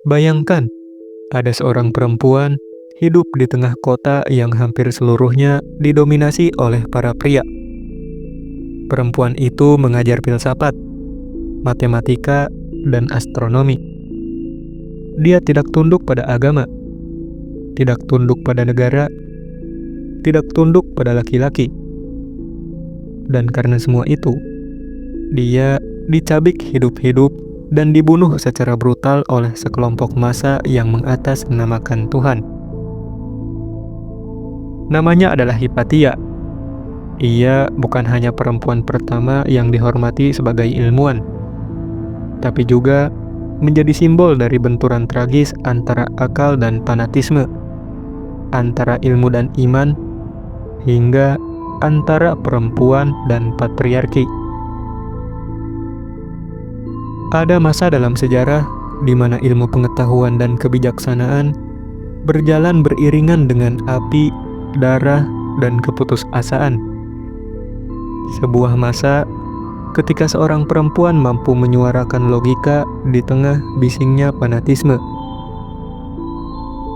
Bayangkan, ada seorang perempuan hidup di tengah kota yang hampir seluruhnya didominasi oleh para pria. Perempuan itu mengajar filsafat, matematika, dan astronomi. Dia tidak tunduk pada agama, tidak tunduk pada negara, tidak tunduk pada laki-laki. Dan karena semua itu, dia dicabik hidup-hidup dan dibunuh secara brutal oleh sekelompok massa yang mengatasnamakan Tuhan. Namanya adalah Hypatia. Ia bukan hanya perempuan pertama yang dihormati sebagai ilmuwan, tapi juga menjadi simbol dari benturan tragis antara akal dan fanatisme, antara ilmu dan iman, hingga antara perempuan dan patriarki. Ada masa dalam sejarah di mana ilmu pengetahuan dan kebijaksanaan berjalan beriringan dengan api, darah, dan keputusasaan. Sebuah masa ketika seorang perempuan mampu menyuarakan logika di tengah bisingnya fanatisme.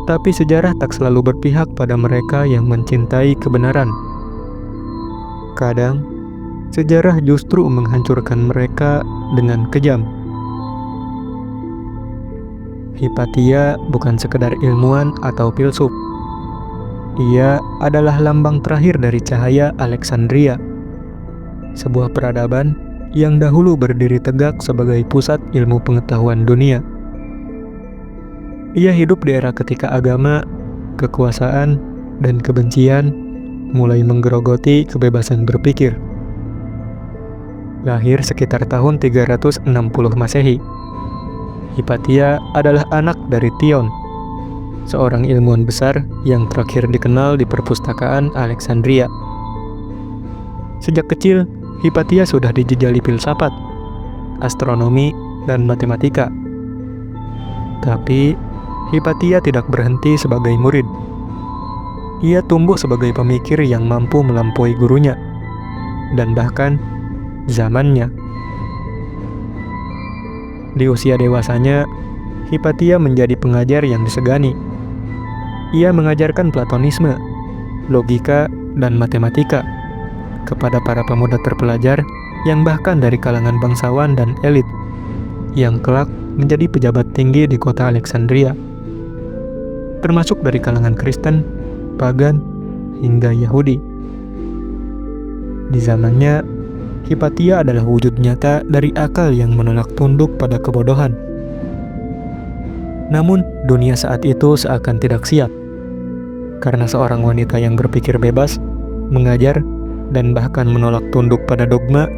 Tapi sejarah tak selalu berpihak pada mereka yang mencintai kebenaran. Kadang, sejarah justru menghancurkan mereka dengan kejam. Hypatia bukan sekedar ilmuwan atau filsuf. Ia adalah lambang terakhir dari cahaya Alexandria, sebuah peradaban yang dahulu berdiri tegak sebagai pusat ilmu pengetahuan dunia. Ia hidup di era ketika agama, kekuasaan, dan kebencian mulai menggerogoti kebebasan berpikir. Lahir sekitar tahun 360 Masehi, Hypatia adalah anak dari Theon, seorang ilmuwan besar yang terakhir dikenal di perpustakaan Alexandria. Sejak kecil, Hypatia sudah dijejali filsafat, astronomi, dan matematika. Tapi, Hypatia tidak berhenti sebagai murid. Ia tumbuh sebagai pemikir yang mampu melampaui gurunya, dan bahkan zamannya. Di usia dewasanya, Hypatia menjadi pengajar yang disegani. Ia mengajarkan Platonisme, logika, dan matematika kepada para pemuda terpelajar yang bahkan dari kalangan bangsawan dan elit, yang kelak menjadi pejabat tinggi di kota Alexandria, termasuk dari kalangan Kristen, pagan, hingga Yahudi. Di zamannya, Hypatia adalah wujud nyata dari akal yang menolak tunduk pada kebodohan. Namun, dunia saat itu seakan tidak siap, karena seorang wanita yang berpikir bebas, mengajar, dan bahkan menolak tunduk pada dogma,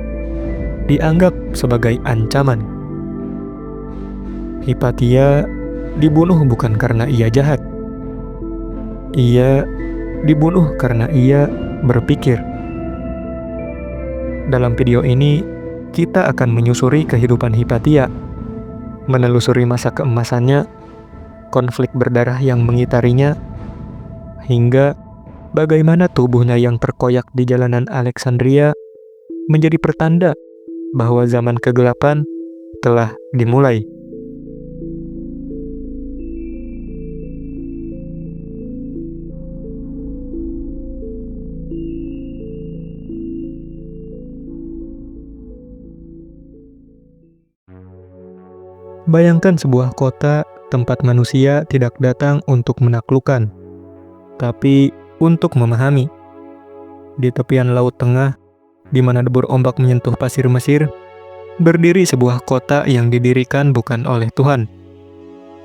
dianggap sebagai ancaman. Hypatia dibunuh bukan karena ia jahat. Ia dibunuh karena ia berpikir. Dalam video ini, kita akan menyusuri kehidupan Hypatia, menelusuri masa keemasannya, konflik berdarah yang mengitarinya, hingga bagaimana tubuhnya yang terkoyak di jalanan Alexandria menjadi pertanda bahwa zaman kegelapan telah dimulai. Bayangkan sebuah kota tempat manusia tidak datang untuk menaklukkan, tapi untuk memahami. Di tepian Laut Tengah, di mana debur ombak menyentuh pasir Mesir, berdiri sebuah kota yang didirikan bukan oleh Tuhan,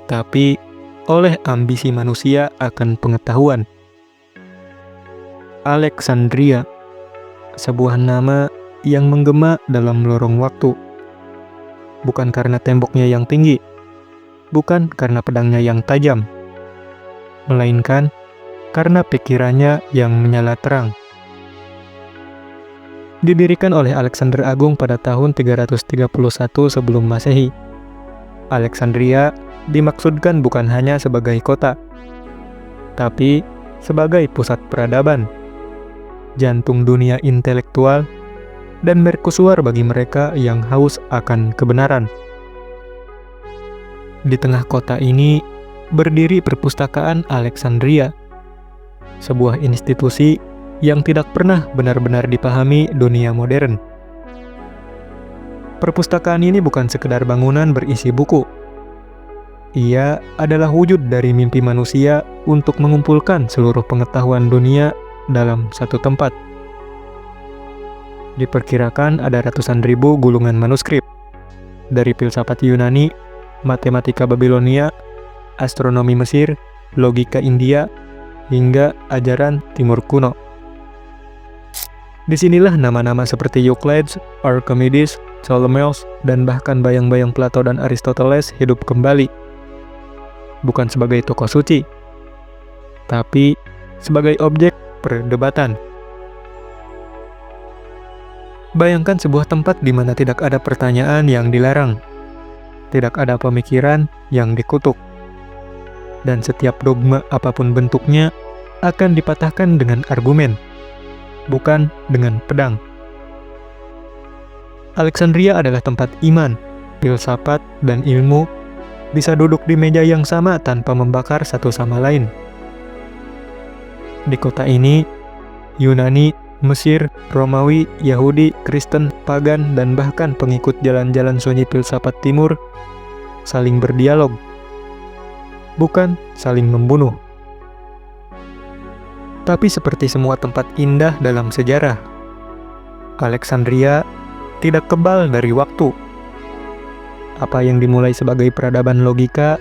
tapi oleh ambisi manusia akan pengetahuan. Alexandria, sebuah nama yang menggema dalam lorong waktu. Bukan karena temboknya yang tinggi, bukan karena pedangnya yang tajam, melainkan karena pikirannya yang menyala terang. Didirikan oleh Alexander Agung pada tahun 331 sebelum Masehi, Alexandria dimaksudkan bukan hanya sebagai kota, tapi sebagai pusat peradaban, jantung dunia intelektual, dan mercusuar bagi mereka yang haus akan kebenaran. Di tengah kota ini berdiri perpustakaan Alexandria, sebuah institusi yang tidak pernah benar-benar dipahami dunia modern. Perpustakaan ini bukan sekedar bangunan berisi buku. Ia adalah wujud dari mimpi manusia untuk mengumpulkan seluruh pengetahuan dunia dalam satu tempat. Diperkirakan ada ratusan ribu gulungan manuskrip, dari filsafat Yunani, matematika Babilonia, astronomi Mesir, logika India, hingga ajaran Timur kuno. Disinilah nama-nama seperti Euclides, Archimedes, Ptolemeus, dan bahkan bayang-bayang Plato dan Aristoteles hidup kembali. Bukan sebagai tokoh suci, tapi sebagai objek perdebatan. Bayangkan sebuah tempat di mana tidak ada pertanyaan yang dilarang, tidak ada pemikiran yang dikutuk, dan setiap dogma apapun bentuknya akan dipatahkan dengan argumen, bukan dengan pedang. Alexandria adalah tempat iman, filsafat, dan ilmu bisa duduk di meja yang sama tanpa membakar satu sama lain. Di kota ini, Yunani, Mesir, Romawi, Yahudi, Kristen, pagan, dan bahkan pengikut jalan-jalan sunyi filsafat timur saling berdialog, bukan saling membunuh. Tapi seperti semua tempat indah dalam sejarah, Alexandria tidak kebal dari waktu. Apa yang dimulai sebagai peradaban logika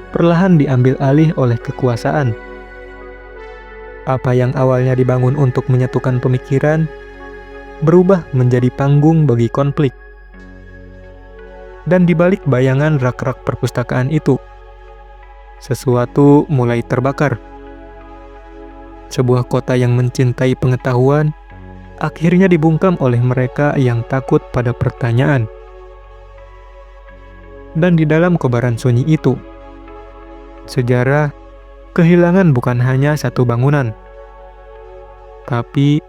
perlahan diambil alih oleh kekuasaan. Apa yang awalnya dibangun untuk menyatukan pemikiran berubah menjadi panggung bagi konflik. Dan di balik bayangan rak-rak perpustakaan itu, sesuatu mulai terbakar. Sebuah kota yang mencintai pengetahuan akhirnya dibungkam oleh mereka yang takut pada pertanyaan. Dan di dalam kobaran sunyi itu, sejarah kehilangan bukan hanya satu bangunan, tapi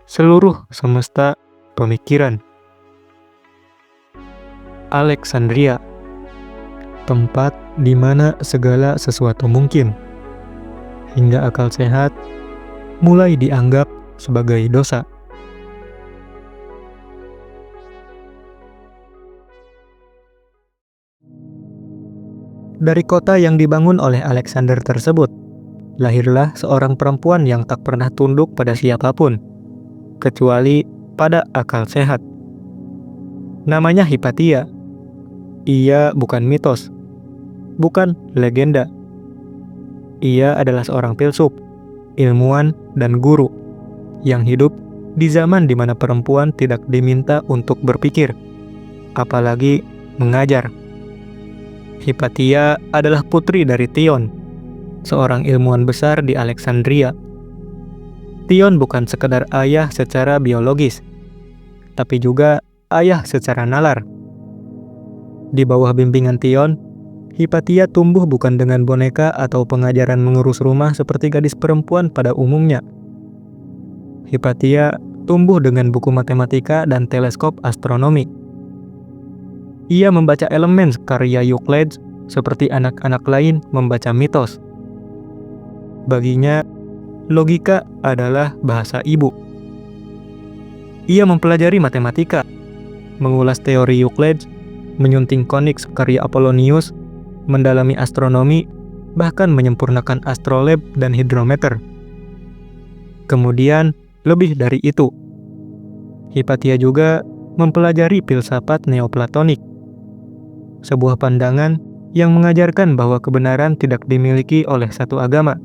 seluruh semesta pemikiran. Alexandria, tempat di mana segala sesuatu mungkin, hingga akal sehat mulai dianggap sebagai dosa. Dari kota yang dibangun oleh Alexander tersebut, lahirlah seorang perempuan yang tak pernah tunduk pada siapapun, kecuali pada akal sehat. Namanya Hypatia. Ia bukan mitos, bukan legenda. Ia adalah seorang filsuf, ilmuwan, dan guru yang hidup di zaman di mana perempuan tidak diminta untuk berpikir, apalagi mengajar. Hypatia adalah putri dari Theon, seorang ilmuwan besar di Alexandria. Theon bukan sekedar ayah secara biologis, tapi juga ayah secara nalar. Di bawah bimbingan Theon, Hypatia tumbuh bukan dengan boneka atau pengajaran mengurus rumah seperti gadis perempuan pada umumnya. Hypatia tumbuh dengan buku matematika dan teleskop astronomi. Ia membaca elemen karya Euclides seperti anak-anak lain membaca mitos. Baginya, logika adalah bahasa ibu. Ia mempelajari matematika, mengulas teori Euclides, menyunting koniks karya Apollonius, mendalami astronomi, bahkan menyempurnakan astrolabe dan hidrometer. Kemudian, lebih dari itu, Hypatia juga mempelajari filsafat Neoplatonik, sebuah pandangan yang mengajarkan bahwa kebenaran tidak dimiliki oleh satu agama,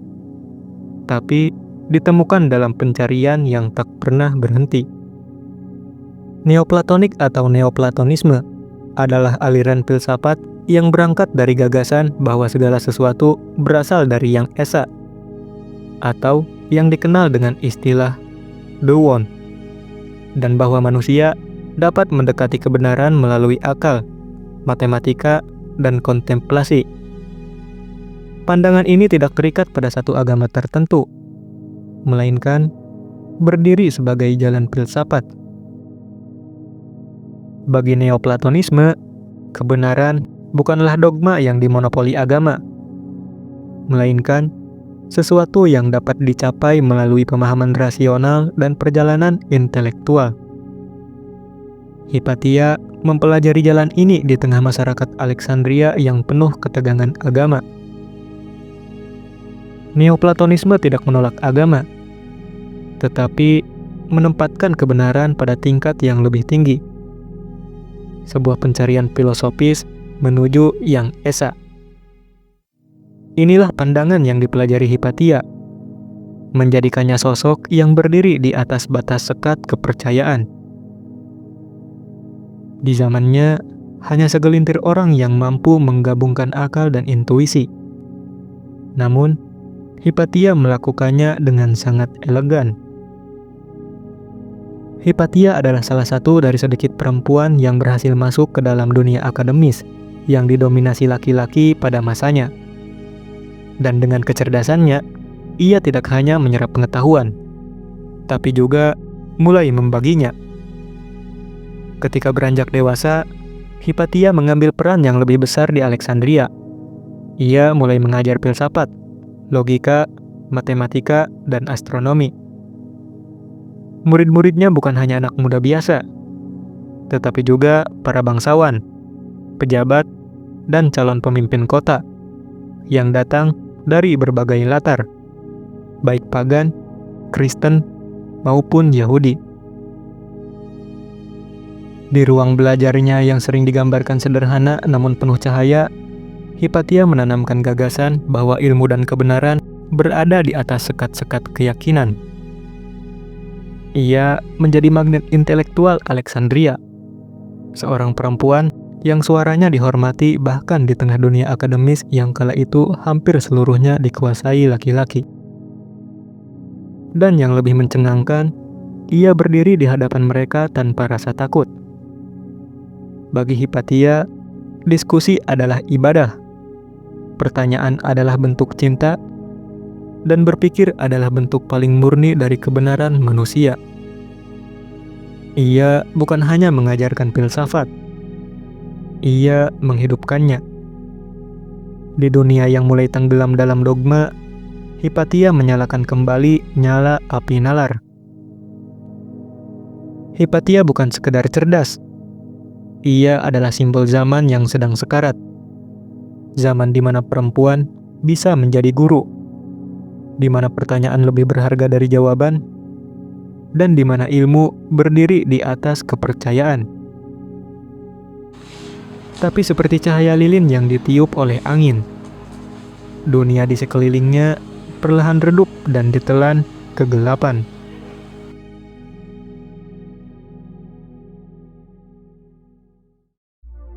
tapi ditemukan dalam pencarian yang tak pernah berhenti. Neoplatonik atau Neoplatonisme adalah aliran filsafat yang berangkat dari gagasan bahwa segala sesuatu berasal dari yang esa, atau yang dikenal dengan istilah the one, dan bahwa manusia dapat mendekati kebenaran melalui akal, matematika, dan kontemplasi. Pandangan ini tidak terikat pada satu agama tertentu, melainkan berdiri sebagai jalan filsafat. Bagi Neoplatonisme, kebenaran bukanlah dogma yang dimonopoli agama, melainkan sesuatu yang dapat dicapai melalui pemahaman rasional dan perjalanan intelektual. Hypatia mempelajari jalan ini di tengah masyarakat Alexandria yang penuh ketegangan agama. Neoplatonisme tidak menolak agama, tetapi menempatkan kebenaran pada tingkat yang lebih tinggi. Sebuah pencarian filosofis menuju yang esa. Inilah pandangan yang dipelajari Hypatia, menjadikannya sosok yang berdiri di atas batas sekat kepercayaan. Di zamannya, hanya segelintir orang yang mampu menggabungkan akal dan intuisi. Namun, Hypatia melakukannya dengan sangat elegan. Hypatia adalah salah satu dari sedikit perempuan yang berhasil masuk ke dalam dunia akademis yang didominasi laki-laki pada masanya. Dan dengan kecerdasannya, ia tidak hanya menyerap pengetahuan, tapi juga mulai membaginya. Ketika beranjak dewasa, Hypatia mengambil peran yang lebih besar di Alexandria. Ia mulai mengajar filsafat, logika, matematika, dan astronomi. Murid-muridnya bukan hanya anak muda biasa, tetapi juga para bangsawan, pejabat, dan calon pemimpin kota yang datang dari berbagai latar, baik pagan, Kristen, maupun Yahudi. Di ruang belajarnya yang sering digambarkan sederhana namun penuh cahaya, Hypatia menanamkan gagasan bahwa ilmu dan kebenaran berada di atas sekat-sekat keyakinan. Ia menjadi magnet intelektual Alexandria, seorang perempuan yang suaranya dihormati bahkan di tengah dunia akademis yang kala itu hampir seluruhnya dikuasai laki-laki. Dan yang lebih mencengangkan, ia berdiri di hadapan mereka tanpa rasa takut. Bagi Hypatia, diskusi adalah ibadah, pertanyaan adalah bentuk cinta, dan berpikir adalah bentuk paling murni dari kebenaran manusia. Ia bukan hanya mengajarkan filsafat, ia menghidupkannya. Di dunia yang mulai tenggelam dalam dogma, Hypatia menyalakan kembali nyala api nalar. Hypatia bukan sekedar cerdas. Ia adalah simbol zaman yang sedang sekarat. Zaman di mana perempuan bisa menjadi guru, di mana pertanyaan lebih berharga dari jawaban, dan di mana ilmu berdiri di atas kepercayaan. Tapi seperti cahaya lilin yang ditiup oleh angin, dunia di sekelilingnya perlahan redup dan ditelan kegelapan.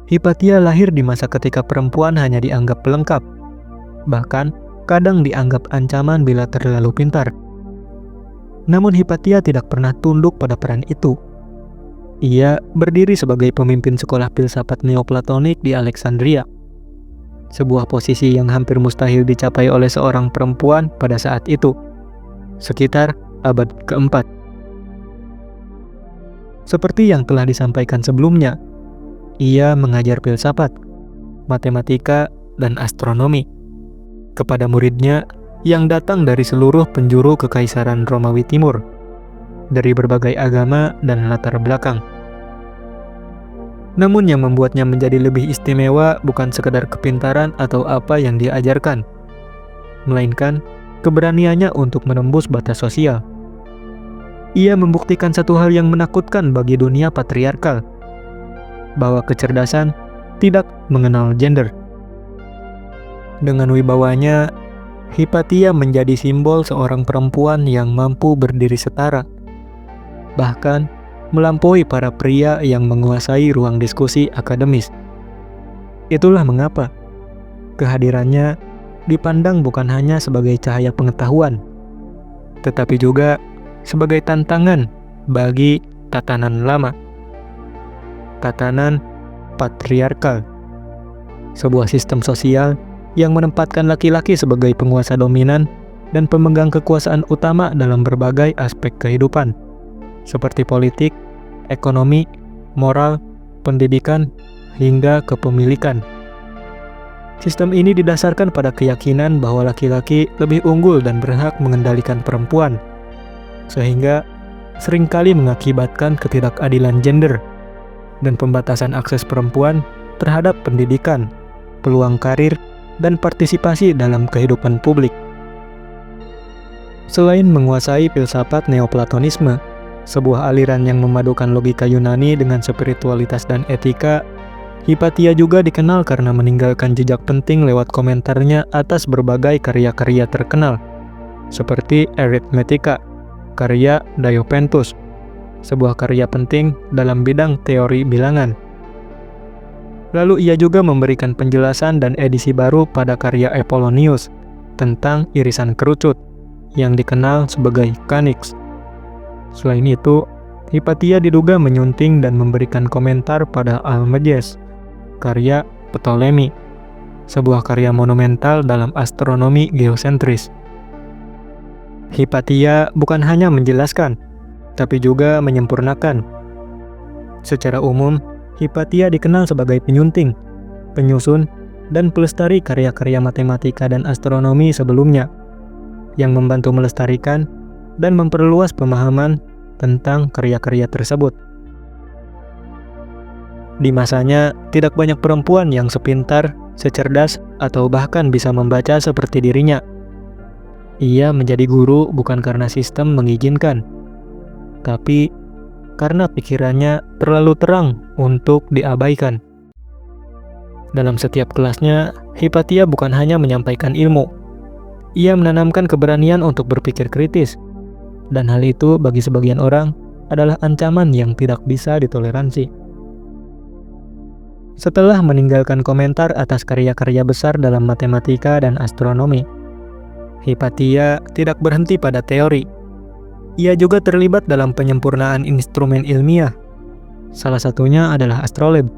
Hypatia lahir di masa ketika perempuan hanya dianggap pelengkap, bahkan kadang dianggap ancaman bila terlalu pintar. Namun Hypatia tidak pernah tunduk pada peran itu. Ia berdiri sebagai pemimpin sekolah filsafat Neoplatonik di Alexandria, sebuah posisi yang hampir mustahil dicapai oleh seorang perempuan pada saat itu, sekitar abad keempat. Seperti yang telah disampaikan sebelumnya, ia mengajar filsafat, matematika, dan astronomi kepada muridnya yang datang dari seluruh penjuru Kekaisaran Romawi Timur, dari berbagai agama dan latar belakang. Namun yang membuatnya menjadi lebih istimewa bukan sekedar kepintaran atau apa yang diajarkan, melainkan keberaniannya untuk menembus batas sosial. Ia membuktikan satu hal yang menakutkan bagi dunia patriarkal, bahwa kecerdasan tidak mengenal gender. Dengan wibawanya, Hypatia menjadi simbol seorang perempuan yang mampu berdiri setara, bahkan melampaui para pria yang menguasai ruang diskusi akademis. Itulah mengapa kehadirannya dipandang bukan hanya sebagai cahaya pengetahuan, tetapi juga sebagai tantangan bagi tatanan lama, tatanan patriarkal, sebuah sistem sosial yang menempatkan laki-laki sebagai penguasa dominan dan pemegang kekuasaan utama dalam berbagai aspek kehidupan, seperti politik, ekonomi, moral, pendidikan, hingga kepemilikan. Sistem ini didasarkan pada keyakinan bahwa laki-laki lebih unggul dan berhak mengendalikan perempuan, sehingga seringkali mengakibatkan ketidakadilan gender dan pembatasan akses perempuan terhadap pendidikan, peluang karir, dan partisipasi dalam kehidupan publik. Selain menguasai filsafat Neoplatonisme, sebuah aliran yang memadukan logika Yunani dengan spiritualitas dan etika, Hypatia juga dikenal karena meninggalkan jejak penting lewat komentarnya atas berbagai karya-karya terkenal, seperti Arithmetica, karya Diopentus, sebuah karya penting dalam bidang teori bilangan. Lalu ia juga memberikan penjelasan dan edisi baru pada karya Apollonius tentang irisan kerucut, yang dikenal sebagai Canix. Selain itu, Hypatia diduga menyunting dan memberikan komentar pada Almagest, karya Ptolemy, sebuah karya monumental dalam astronomi geosentris. Hypatia bukan hanya menjelaskan, tapi juga menyempurnakan. Secara umum, Hypatia dikenal sebagai penyunting, penyusun, dan pelestari karya-karya matematika dan astronomi sebelumnya, yang membantu melestarikan dan memperluas pemahaman tentang karya-karya tersebut. Di masanya, tidak banyak perempuan yang sepintar, secerdas, atau bahkan bisa membaca seperti dirinya. Ia menjadi guru bukan karena sistem mengizinkan, tapi karena pikirannya terlalu terang untuk diabaikan. Dalam setiap kelasnya, Hypatia bukan hanya menyampaikan ilmu. Ia menanamkan keberanian untuk berpikir kritis, dan hal itu bagi sebagian orang adalah ancaman yang tidak bisa ditoleransi. Setelah meninggalkan komentar atas karya-karya besar dalam matematika dan astronomi, Hypatia tidak berhenti pada teori. Ia juga terlibat dalam penyempurnaan instrumen ilmiah. Salah satunya adalah astrolabe,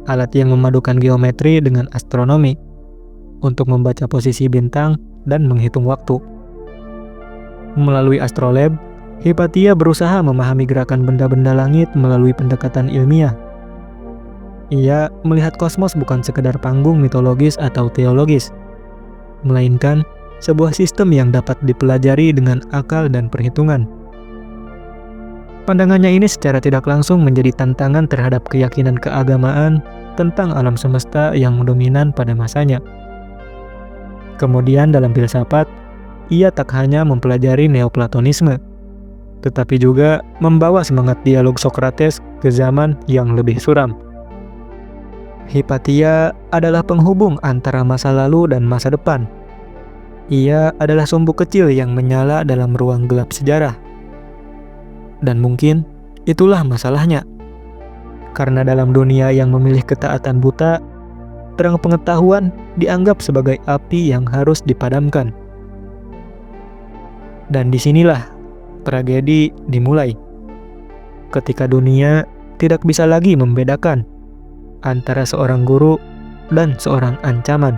alat yang memadukan geometri dengan astronomi untuk membaca posisi bintang dan menghitung waktu. Melalui astrolabe, Hypatia berusaha memahami gerakan benda-benda langit melalui pendekatan ilmiah. Ia melihat kosmos bukan sekedar panggung mitologis atau teologis, melainkan sebuah sistem yang dapat dipelajari dengan akal dan perhitungan. Pandangannya ini secara tidak langsung menjadi tantangan terhadap keyakinan keagamaan tentang alam semesta yang dominan pada masanya. Kemudian dalam filsafat, ia tak hanya mempelajari Neoplatonisme, tetapi juga membawa semangat dialog Socrates ke zaman yang lebih suram. Hypatia adalah penghubung antara masa lalu dan masa depan. Ia adalah sumbu kecil yang menyala dalam ruang gelap sejarah. Dan mungkin itulah masalahnya. Karena dalam dunia yang memilih ketaatan buta, terang pengetahuan dianggap sebagai api yang harus dipadamkan. Dan disinilah tragedi dimulai. Ketika dunia tidak bisa lagi membedakan antara seorang guru dan seorang ancaman.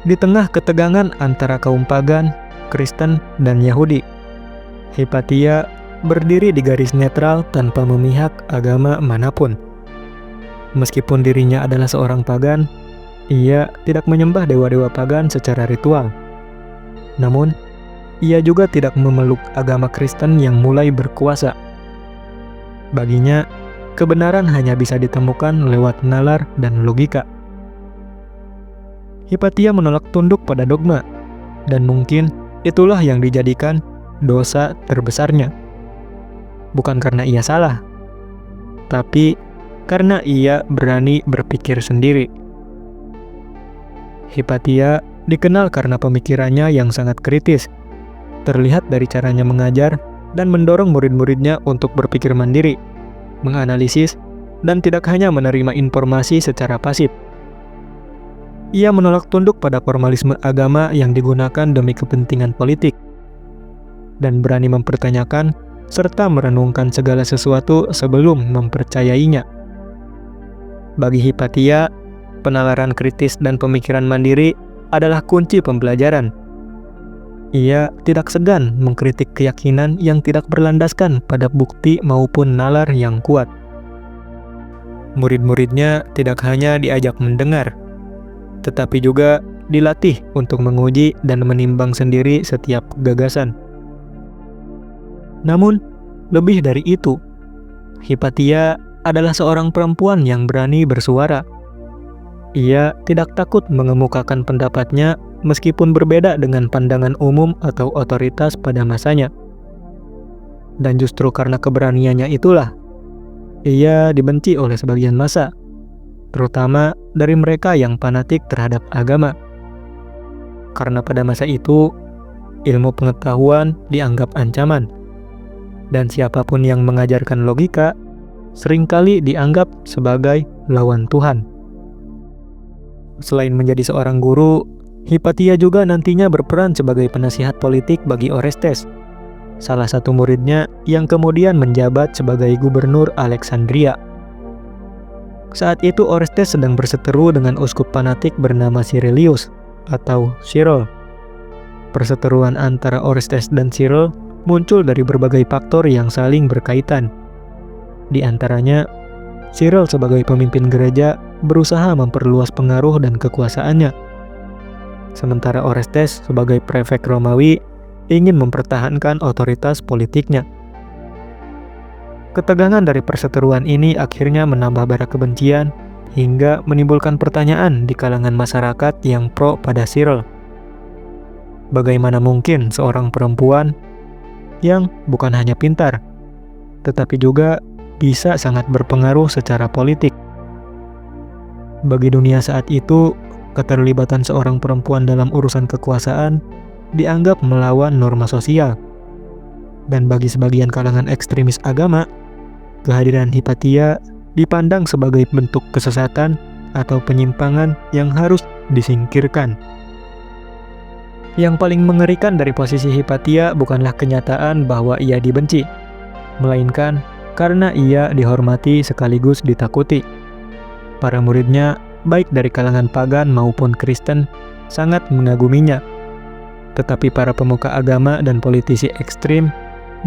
Di tengah ketegangan antara kaum pagan, Kristen, dan Yahudi, Hypatia berdiri di garis netral tanpa memihak agama manapun. Meskipun dirinya adalah seorang pagan, ia tidak menyembah dewa-dewa pagan secara ritual. Namun, ia juga tidak memeluk agama Kristen yang mulai berkuasa. Baginya, kebenaran hanya bisa ditemukan lewat nalar dan logika. Hypatia menolak tunduk pada dogma, dan mungkin itulah yang dijadikan dosa terbesarnya. Bukan karena ia salah, tapi karena ia berani berpikir sendiri. Hypatia dikenal karena pemikirannya yang sangat kritis, terlihat dari caranya mengajar dan mendorong murid-muridnya untuk berpikir mandiri, menganalisis, dan tidak hanya menerima informasi secara pasif. Ia menolak tunduk pada formalisme agama yang digunakan demi kepentingan politik, dan berani mempertanyakan serta merenungkan segala sesuatu sebelum mempercayainya. Bagi Hypatia, penalaran kritis dan pemikiran mandiri adalah kunci pembelajaran. Ia tidak segan mengkritik keyakinan yang tidak berlandaskan pada bukti maupun nalar yang kuat. Murid-muridnya tidak hanya diajak mendengar, tetapi juga dilatih untuk menguji dan menimbang sendiri setiap gagasan. Namun, lebih dari itu, Hypatia adalah seorang perempuan yang berani bersuara. Ia tidak takut mengemukakan pendapatnya meskipun berbeda dengan pandangan umum atau otoritas pada masanya. Dan justru karena keberaniannya itulah, ia dibenci oleh sebagian massa, terutama dari mereka yang fanatik terhadap agama. Karena pada masa itu, ilmu pengetahuan dianggap ancaman, dan siapapun yang mengajarkan logika seringkali dianggap sebagai lawan Tuhan. Selain menjadi seorang guru, Hypatia juga nantinya berperan sebagai penasihat politik bagi Orestes, salah satu muridnya yang kemudian menjabat sebagai gubernur Alexandria. Saat itu Orestes sedang berseteru dengan uskup fanatik bernama Cyrilius atau Cyril. Perseteruan antara Orestes dan Cyril muncul dari berbagai faktor yang saling berkaitan. Di antaranya, Cyril sebagai pemimpin gereja berusaha memperluas pengaruh dan kekuasaannya. Sementara Orestes sebagai prefek Romawi ingin mempertahankan otoritas politiknya. Ketegangan dari perseteruan ini akhirnya menambah bara kebencian hingga menimbulkan pertanyaan di kalangan masyarakat yang pro pada Cyril. Bagaimana mungkin seorang perempuan yang bukan hanya pintar, tetapi juga bisa sangat berpengaruh secara politik? Bagi dunia saat itu, keterlibatan seorang perempuan dalam urusan kekuasaan dianggap melawan norma sosial. Dan bagi sebagian kalangan ekstremis agama, kehadiran Hypatia dipandang sebagai bentuk kesesatan atau penyimpangan yang harus disingkirkan. Yang paling mengerikan dari posisi Hypatia bukanlah kenyataan bahwa ia dibenci, melainkan karena ia dihormati sekaligus ditakuti. Para muridnya, baik dari kalangan pagan maupun Kristen, sangat mengaguminya. Tetapi para pemuka agama dan politisi ekstrim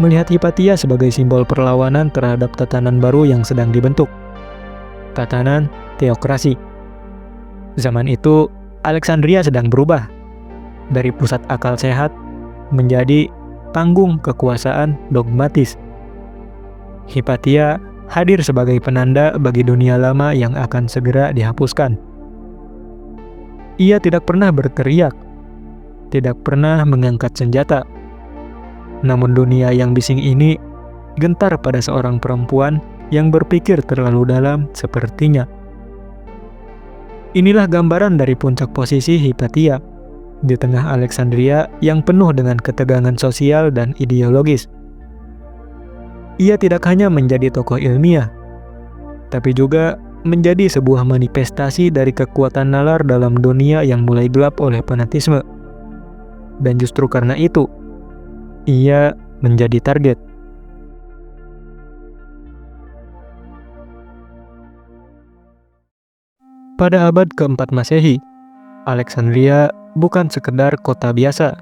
melihat Hypatia sebagai simbol perlawanan terhadap tatanan baru yang sedang dibentuk, tatanan teokrasi. Zaman itu, Alexandria sedang berubah dari pusat akal sehat menjadi panggung kekuasaan dogmatis. Hypatia hadir sebagai penanda bagi dunia lama yang akan segera dihapuskan. Ia tidak pernah berteriak, tidak pernah mengangkat senjata. Namun dunia yang bising ini gentar pada seorang perempuan yang berpikir terlalu dalam sepertinya. Inilah gambaran dari puncak posisi Hypatia di tengah Alexandria yang penuh dengan ketegangan sosial dan ideologis. Ia tidak hanya menjadi tokoh ilmiah, tapi juga menjadi sebuah manifestasi dari kekuatan nalar dalam dunia yang mulai gelap oleh fanatisme. Dan justru karena itu, ia menjadi target. Pada abad keempat Masehi, Alexandria bukan sekedar kota biasa.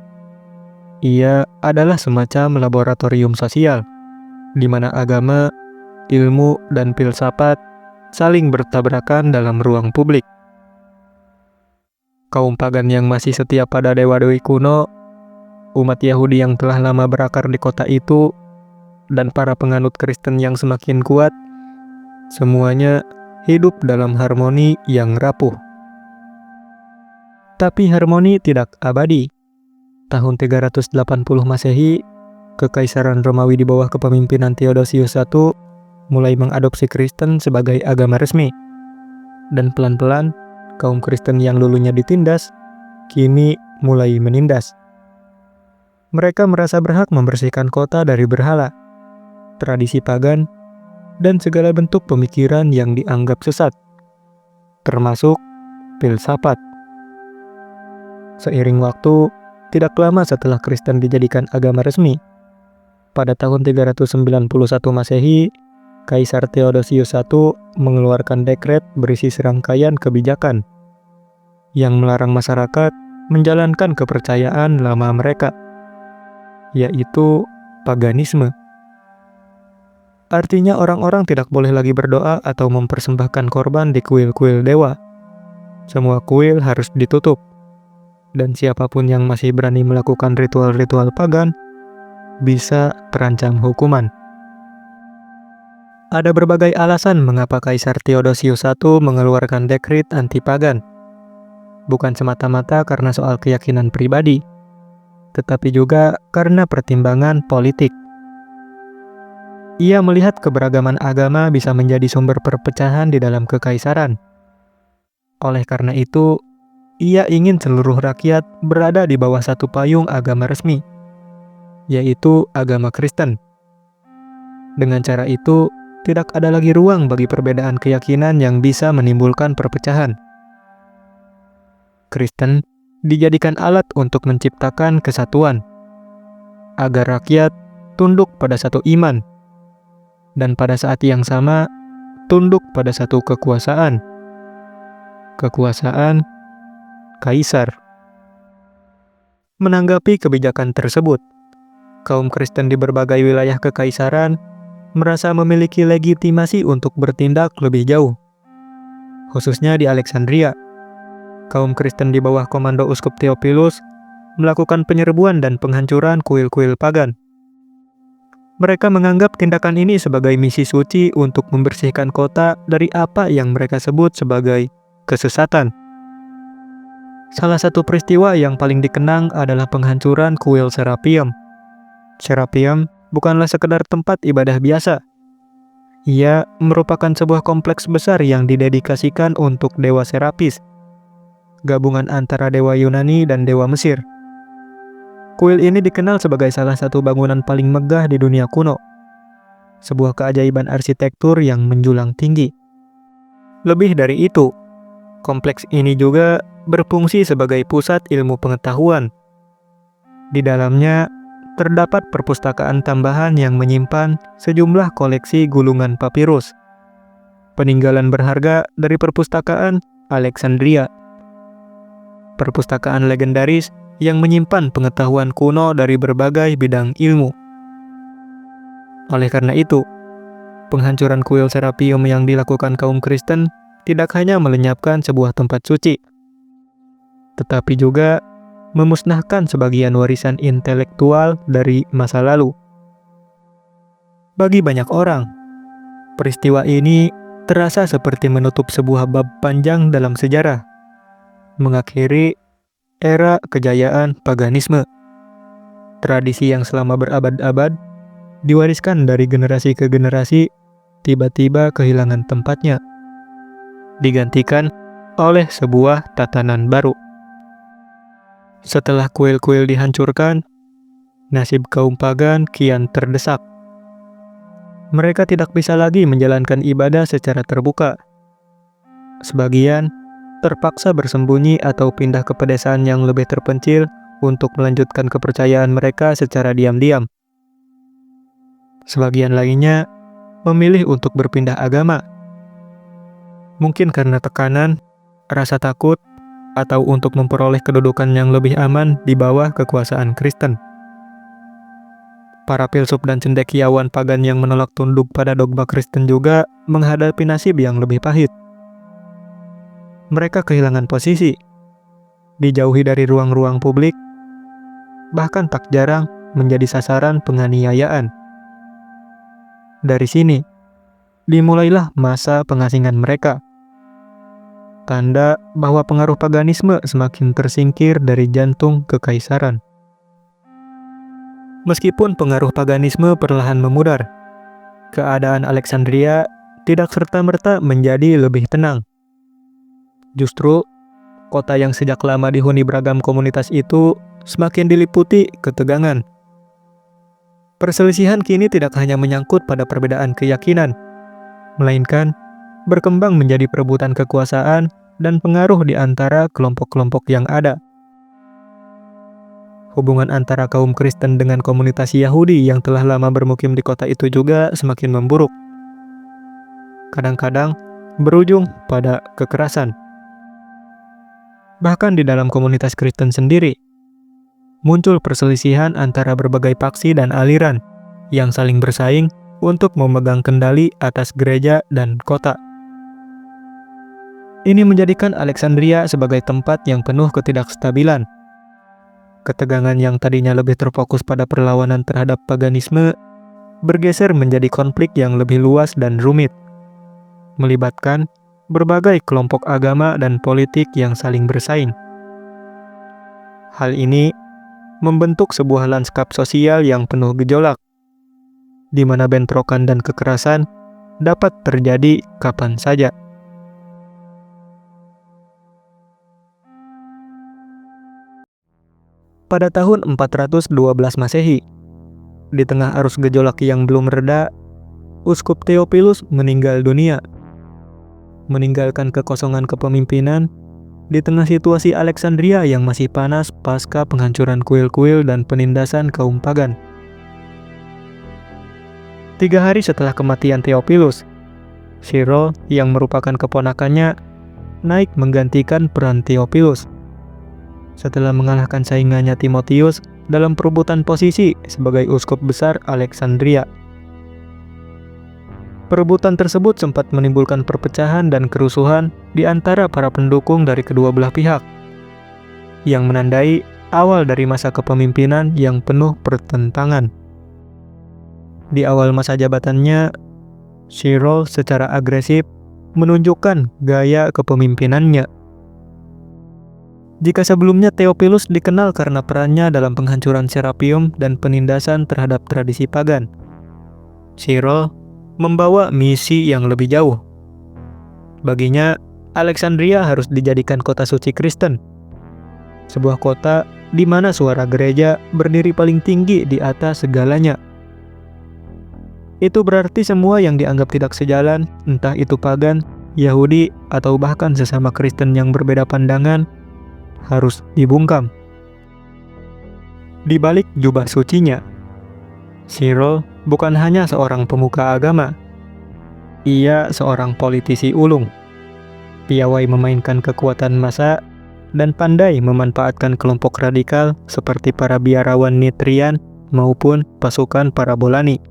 Ia adalah semacam laboratorium sosial, di mana agama, ilmu, dan filsafat saling bertabrakan dalam ruang publik. Kaum pagan yang masih setia pada dewa-dewi kuno, umat Yahudi yang telah lama berakar di kota itu, dan para penganut Kristen yang semakin kuat, semuanya hidup dalam harmoni yang rapuh. Tapi harmoni tidak abadi. Tahun 380 Masehi, Kekaisaran Romawi di bawah kepemimpinan Theodosius I mulai mengadopsi Kristen sebagai agama resmi. Dan pelan-pelan, kaum Kristen yang dulunya ditindas, kini mulai menindas. Mereka merasa berhak membersihkan kota dari berhala, tradisi pagan, dan segala bentuk pemikiran yang dianggap sesat, termasuk filsafat. Seiring waktu, tidak lama setelah Kristen dijadikan agama resmi, pada tahun 391 Masehi, Kaisar Theodosius I mengeluarkan dekret berisi serangkaian kebijakan yang melarang masyarakat menjalankan kepercayaan lama mereka, yaitu paganisme. Artinya orang-orang tidak boleh lagi berdoa atau mempersembahkan korban di kuil-kuil dewa. Semua kuil harus ditutup, dan siapapun yang masih berani melakukan ritual-ritual pagan bisa terancam hukuman. Ada berbagai alasan mengapa Kaisar Theodosius I mengeluarkan dekrit anti-pagan. Bukan semata-mata karena soal keyakinan pribadi, tetapi juga karena pertimbangan politik. Ia melihat keberagaman agama bisa menjadi sumber perpecahan di dalam kekaisaran. Oleh karena itu, ia ingin seluruh rakyat berada di bawah satu payung agama resmi, yaitu agama Kristen. Dengan cara itu, tidak ada lagi ruang bagi perbedaan keyakinan yang bisa menimbulkan perpecahan. Kristen dijadikan alat untuk menciptakan kesatuan, agar rakyat tunduk pada satu iman, dan pada saat yang sama tunduk pada satu kekuasaan. Kekuasaan Kaisar. Menanggapi kebijakan tersebut, kaum Kristen di berbagai wilayah kekaisaran merasa memiliki legitimasi untuk bertindak lebih jauh. Khususnya di Alexandria, kaum Kristen di bawah komando Uskup Theophilus melakukan penyerbuan dan penghancuran kuil-kuil pagan. Mereka menganggap tindakan ini sebagai misi suci untuk membersihkan kota dari apa yang mereka sebut sebagai kesesatan. Salah satu peristiwa yang paling dikenang adalah penghancuran kuil Serapeum. Serapeum bukanlah sekedar tempat ibadah biasa. Ia merupakan sebuah kompleks besar yang didedikasikan untuk dewa Serapis, gabungan antara dewa Yunani dan dewa Mesir. Kuil ini dikenal sebagai salah satu bangunan paling megah di dunia kuno, sebuah keajaiban arsitektur yang menjulang tinggi. Lebih dari itu, kompleks ini juga berfungsi sebagai pusat ilmu pengetahuan. Di dalamnya terdapat perpustakaan tambahan yang menyimpan sejumlah koleksi gulungan papirus, peninggalan berharga dari perpustakaan Alexandria, perpustakaan legendaris yang menyimpan pengetahuan kuno dari berbagai bidang ilmu. Oleh karena itu, penghancuran kuil Serapeum yang dilakukan kaum Kristen tidak hanya melenyapkan sebuah tempat suci, tetapi juga memusnahkan sebagian warisan intelektual dari masa lalu. Bagi banyak orang, peristiwa ini terasa seperti menutup sebuah bab panjang dalam sejarah, mengakhiri era kejayaan paganisme. Tradisi yang selama berabad-abad diwariskan dari generasi ke generasi tiba-tiba kehilangan tempatnya, digantikan oleh sebuah tatanan baru. Setelah kuil-kuil dihancurkan, nasib kaum pagan kian terdesak. Mereka tidak bisa lagi menjalankan ibadah secara terbuka. Sebagian terpaksa bersembunyi atau pindah ke pedesaan yang lebih terpencil untuk melanjutkan kepercayaan mereka secara diam-diam. Sebagian lainnya memilih untuk berpindah agama, mungkin karena tekanan, rasa takut, atau untuk memperoleh kedudukan yang lebih aman di bawah kekuasaan Kristen. Para filsuf dan cendekiawan pagan yang menolak tunduk pada dogma Kristen juga menghadapi nasib yang lebih pahit. Mereka kehilangan posisi, dijauhi dari ruang-ruang publik, bahkan tak jarang menjadi sasaran penganiayaan. Dari sini, dimulailah masa pengasingan mereka. Tanda bahwa pengaruh paganisme semakin tersingkir dari jantung kekaisaran. Meskipun pengaruh paganisme perlahan memudar, keadaan Alexandria tidak serta-merta menjadi lebih tenang. Justru, kota yang sejak lama dihuni beragam komunitas itu semakin diliputi ketegangan. Perselisihan kini tidak hanya menyangkut pada perbedaan keyakinan, melainkan berkembang menjadi perebutan kekuasaan dan pengaruh di antara kelompok-kelompok yang ada. Hubungan antara kaum Kristen dengan komunitas Yahudi yang telah lama bermukim di kota itu juga semakin memburuk. Kadang-kadang berujung pada kekerasan. Bahkan di dalam komunitas Kristen sendiri, muncul perselisihan antara berbagai faksi dan aliran yang saling bersaing untuk memegang kendali atas gereja dan kota. Ini menjadikan Alexandria sebagai tempat yang penuh ketidakstabilan. Ketegangan yang tadinya lebih terfokus pada perlawanan terhadap paganisme bergeser menjadi konflik yang lebih luas dan rumit, melibatkan berbagai kelompok agama dan politik yang saling bersaing. Hal ini membentuk sebuah lanskap sosial yang penuh gejolak, di mana bentrokan dan kekerasan dapat terjadi kapan saja. Pada tahun 412 Masehi, di tengah arus gejolak yang belum reda, Uskup Theophilus meninggal dunia, meninggalkan kekosongan kepemimpinan di tengah situasi Alexandria yang masih panas pasca penghancuran kuil-kuil dan penindasan kaum pagan. 3 hari setelah kematian Theophilus, Cyril yang merupakan keponakannya naik menggantikan peran Theophilus setelah mengalahkan saingannya Timotius dalam perebutan posisi sebagai uskup besar Alexandria. Perebutan tersebut sempat menimbulkan perpecahan dan kerusuhan di antara para pendukung dari kedua belah pihak, yang menandai awal dari masa kepemimpinan yang penuh pertentangan. Di awal masa jabatannya, Cyril secara agresif menunjukkan gaya kepemimpinannya. Jika sebelumnya Theophilus dikenal karena perannya dalam penghancuran Serapium dan penindasan terhadap tradisi pagan, Cyril membawa misi yang lebih jauh. Baginya, Alexandria harus dijadikan kota suci Kristen, sebuah kota di mana suara gereja berdiri paling tinggi di atas segalanya. Itu berarti semua yang dianggap tidak sejalan, entah itu pagan, Yahudi, atau bahkan sesama Kristen yang berbeda pandangan, harus dibungkam. Di balik jubah sucinya, Cyril bukan hanya seorang pemuka agama. Ia seorang politisi ulung, piawai memainkan kekuatan massa, dan pandai memanfaatkan kelompok radikal seperti para biarawan Nitrian maupun pasukan Parabolani.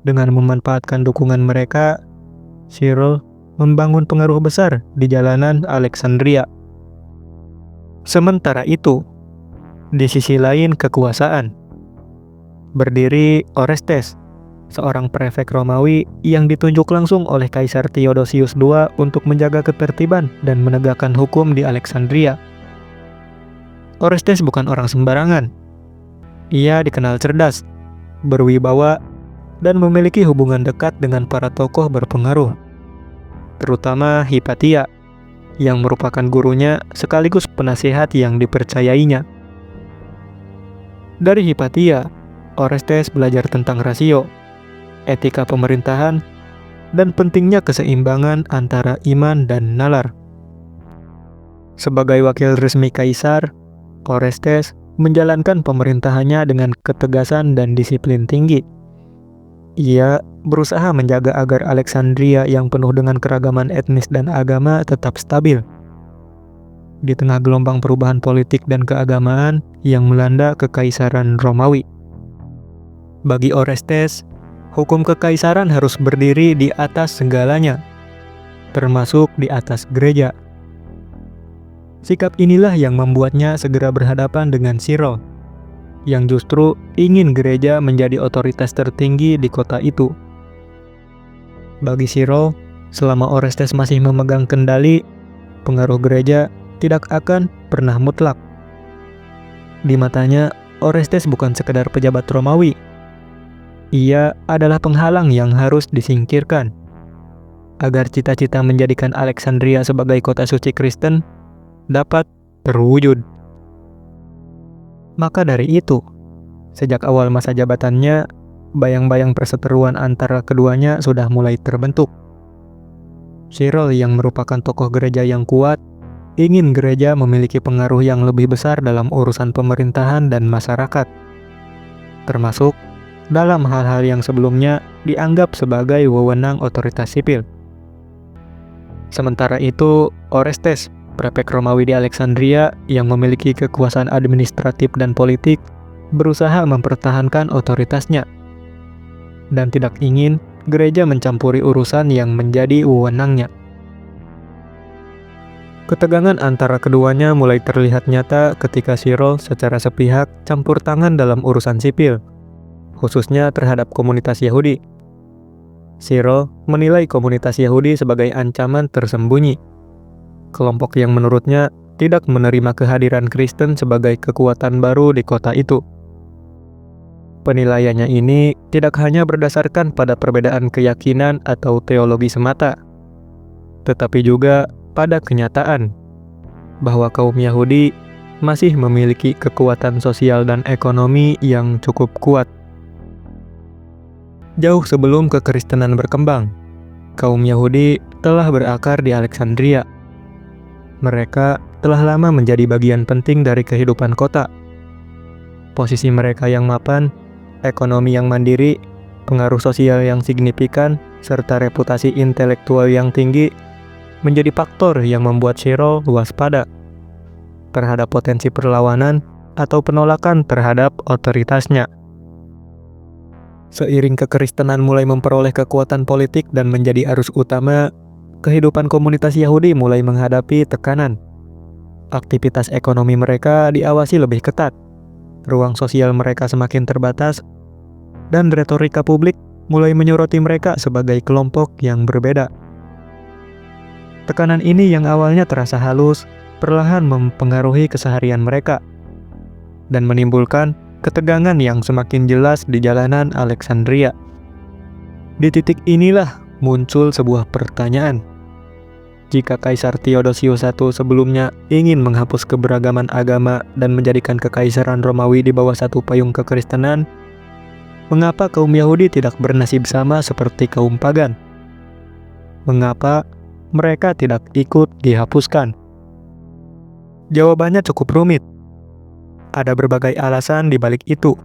Dengan memanfaatkan dukungan mereka, Cyril membangun pengaruh besar di jalanan Alexandria. Sementara itu, di sisi lain kekuasaan, berdiri Orestes, seorang prefek Romawi yang ditunjuk langsung oleh Kaisar Theodosius II untuk menjaga ketertiban dan menegakkan hukum di Alexandria. Orestes bukan orang sembarangan. Ia dikenal cerdas, berwibawa, dan memiliki hubungan dekat dengan para tokoh berpengaruh, terutama Hypatia, yang merupakan gurunya sekaligus penasihat yang dipercayainya. Dari Hypatia, Orestes belajar tentang rasio, etika pemerintahan, dan pentingnya keseimbangan antara iman dan nalar. Sebagai wakil resmi kaisar, Orestes menjalankan pemerintahannya dengan ketegasan dan disiplin tinggi. Ia berusaha menjaga agar Alexandria yang penuh dengan keragaman etnis dan agama tetap stabil di tengah gelombang perubahan politik dan keagamaan yang melanda kekaisaran Romawi. Bagi Orestes, hukum kekaisaran harus berdiri di atas segalanya, termasuk di atas gereja. Sikap inilah yang membuatnya segera berhadapan dengan Cyril, yang justru ingin gereja menjadi otoritas tertinggi di kota itu. Bagi Cyril, selama Orestes masih memegang kendali, pengaruh gereja tidak akan pernah mutlak. Di matanya, Orestes bukan sekedar pejabat Romawi. Ia adalah penghalang yang harus disingkirkan, agar cita-cita menjadikan Alexandria sebagai kota suci Kristen dapat terwujud. Maka dari itu, sejak awal masa jabatannya, bayang-bayang perseteruan antara keduanya sudah mulai terbentuk. Cyril yang merupakan tokoh gereja yang kuat, ingin gereja memiliki pengaruh yang lebih besar dalam urusan pemerintahan dan masyarakat, termasuk dalam hal-hal yang sebelumnya dianggap sebagai wewenang otoritas sipil. Sementara itu, Orestes, prefek Romawi di Alexandria yang memiliki kekuasaan administratif dan politik, berusaha mempertahankan otoritasnya dan tidak ingin gereja mencampuri urusan yang menjadi wewenangnya. Ketegangan antara keduanya mulai terlihat nyata ketika Shirol secara sepihak campur tangan dalam urusan sipil, khususnya terhadap komunitas Yahudi. Shirol menilai komunitas Yahudi sebagai ancaman tersembunyi, kelompok yang menurutnya tidak menerima kehadiran Kristen sebagai kekuatan baru di kota itu. Penilaiannya ini tidak hanya berdasarkan pada perbedaan keyakinan atau teologi semata, tetapi juga pada kenyataan bahwa kaum Yahudi masih memiliki kekuatan sosial dan ekonomi yang cukup kuat. Jauh sebelum kekristenan berkembang, kaum Yahudi telah berakar di Alexandria. Mereka telah lama menjadi bagian penting dari kehidupan kota. Posisi mereka yang mapan, ekonomi yang mandiri, pengaruh sosial yang signifikan, serta reputasi intelektual yang tinggi menjadi faktor yang membuat Shirol waspada terhadap potensi perlawanan atau penolakan terhadap otoritasnya. Seiring kekristenan mulai memperoleh kekuatan politik dan menjadi arus utama, kehidupan komunitas Yahudi mulai menghadapi tekanan. Aktivitas ekonomi mereka diawasi lebih ketat, ruang sosial mereka semakin terbatas, dan retorika publik mulai menyoroti mereka sebagai kelompok yang berbeda. Tekanan ini yang awalnya terasa halus, perlahan mempengaruhi keseharian mereka, dan menimbulkan ketegangan yang semakin jelas di jalanan Alexandria. Di titik inilah muncul sebuah pertanyaan. Jika Kaisar Theodosius I sebelumnya ingin menghapus keberagaman agama dan menjadikan kekaisaran Romawi di bawah satu payung kekristenan, mengapa kaum Yahudi tidak bernasib sama seperti kaum pagan? Mengapa mereka tidak ikut dihapuskan? Jawabannya cukup rumit. Ada berbagai alasan di balik itu.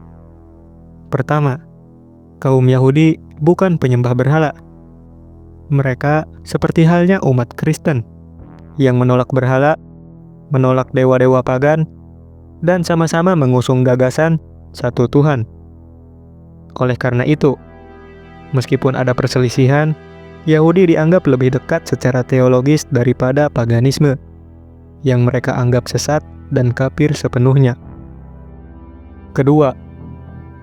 Pertama, kaum Yahudi bukan penyembah berhala. Mereka seperti halnya umat Kristen yang menolak berhala, menolak dewa-dewa pagan, dan sama-sama mengusung gagasan satu Tuhan. Oleh karena itu, meskipun ada perselisihan, Yahudi dianggap lebih dekat secara teologis daripada paganisme, yang mereka anggap sesat dan kafir sepenuhnya. Kedua,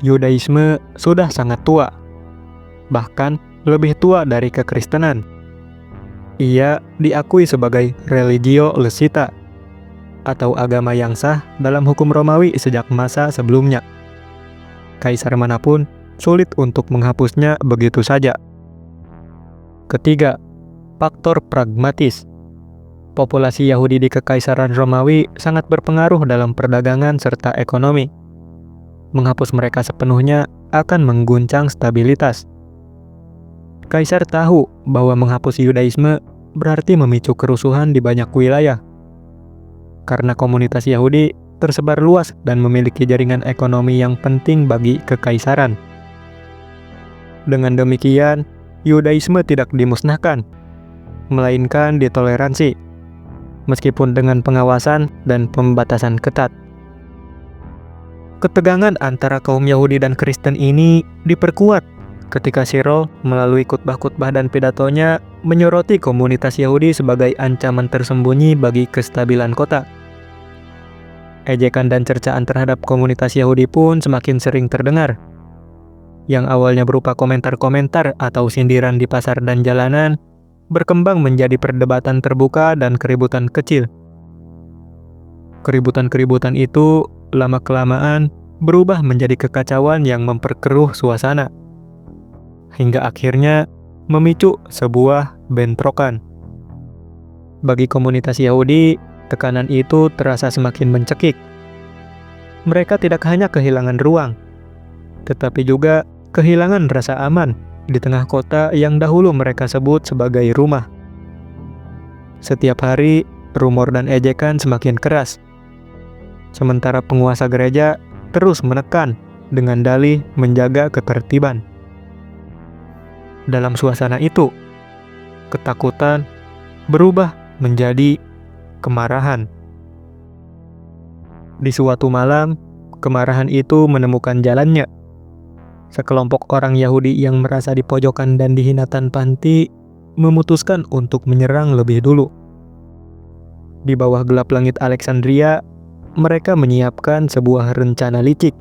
Yudaisme sudah sangat tua, bahkan lebih tua dari kekristenan. Ia diakui sebagai religio lecita, atau agama yang sah dalam hukum Romawi sejak masa sebelumnya. Kaisar manapun sulit untuk menghapusnya begitu saja. Ketiga, faktor pragmatis. Populasi Yahudi di Kekaisaran Romawi sangat berpengaruh dalam perdagangan serta ekonomi. Menghapus mereka sepenuhnya akan mengguncang stabilitas. Kaisar tahu bahwa menghapus Yudaisme berarti memicu kerusuhan di banyak wilayah. Karena komunitas Yahudi tersebar luas dan memiliki jaringan ekonomi yang penting bagi kekaisaran. Dengan demikian, Yudaisme tidak dimusnahkan, melainkan ditoleransi, meskipun dengan pengawasan dan pembatasan ketat. Ketegangan antara kaum Yahudi dan Kristen ini diperkuat ketika Shirol melalui khutbah-khutbah dan pidatonya menyoroti komunitas Yahudi sebagai ancaman tersembunyi bagi kestabilan kota. Ejekan dan cercaan terhadap komunitas Yahudi pun semakin sering terdengar. Yang awalnya berupa komentar-komentar atau sindiran di pasar dan jalanan, berkembang menjadi perdebatan terbuka dan keributan kecil. Keributan-keributan itu lama-kelamaan berubah menjadi kekacauan yang memperkeruh suasana, hingga akhirnya memicu sebuah bentrokan. Bagi komunitas Yahudi, tekanan itu terasa semakin mencekik. Mereka tidak hanya kehilangan ruang, tetapi juga kehilangan rasa aman di tengah kota yang dahulu mereka sebut sebagai rumah. Setiap hari, rumor dan ejekan semakin keras. Sementara penguasa gereja terus menekan dengan dalih menjaga ketertiban. Dalam suasana itu, ketakutan berubah menjadi kemarahan. Di suatu malam, kemarahan itu menemukan jalannya. Sekelompok orang Yahudi yang merasa dipojokkan dan dihina tanpa henti memutuskan untuk menyerang lebih dulu. Di bawah gelap langit Alexandria, mereka menyiapkan sebuah rencana licik.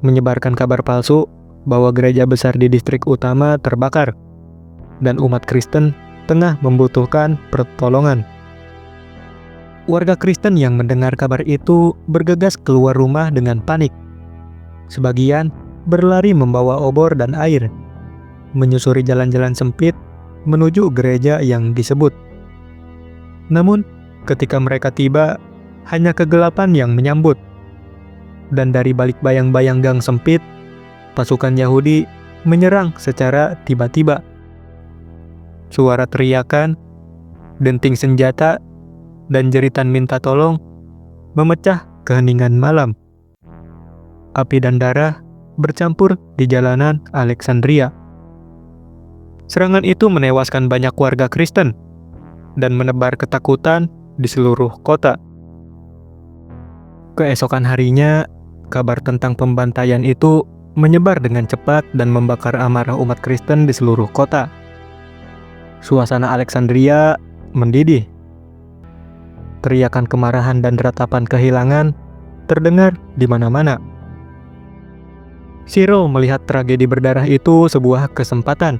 Menyebarkan kabar palsu bahwa gereja besar di distrik utama terbakar, dan umat Kristen tengah membutuhkan pertolongan. Warga Kristen yang mendengar kabar itu bergegas keluar rumah dengan panik. Sebagian berlari membawa obor dan air, menyusuri jalan-jalan sempit menuju gereja yang disebut. Namun, ketika mereka tiba, hanya kegelapan yang menyambut. Dan dari balik bayang-bayang gang sempit, pasukan Yahudi menyerang secara tiba-tiba. Suara teriakan, denting senjata, dan jeritan minta tolong memecah keheningan malam. Api dan darah bercampur di jalanan Alexandria. Serangan itu menewaskan banyak warga Kristen dan menebar ketakutan di seluruh kota. Keesokan harinya, kabar tentang pembantaian itu menyebar dengan cepat dan membakar amarah umat Kristen di seluruh kota. Suasana Alexandria mendidih. Teriakan kemarahan dan ratapan kehilangan terdengar di mana-mana. Cyril melihat tragedi berdarah itu sebuah kesempatan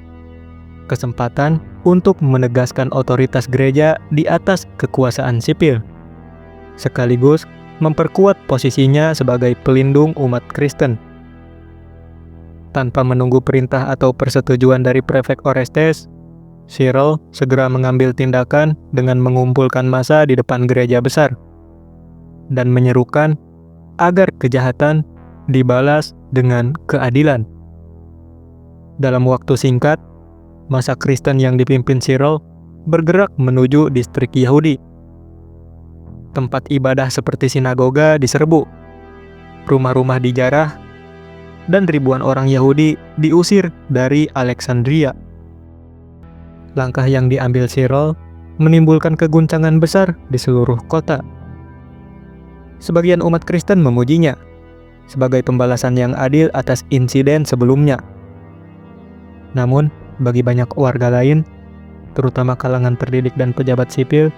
untuk menegaskan otoritas gereja di atas kekuasaan sipil, sekaligus memperkuat posisinya sebagai pelindung umat Kristen. Tanpa menunggu perintah atau persetujuan dari Prefek Orestes, Cyril segera mengambil tindakan dengan mengumpulkan massa di depan gereja besar dan menyerukan agar kejahatan dibalas dengan keadilan. Dalam waktu singkat, massa Kristen yang dipimpin Cyril bergerak menuju distrik Yahudi. Tempat ibadah seperti sinagoga diserbu, rumah-rumah dijarah, dan ribuan orang Yahudi diusir dari Alexandria. Langkah yang diambil Cyril menimbulkan keguncangan besar di seluruh kota. Sebagian umat Kristen memujinya sebagai pembalasan yang adil atas insiden sebelumnya. Namun, bagi banyak warga lain, terutama kalangan terdidik dan pejabat sipil,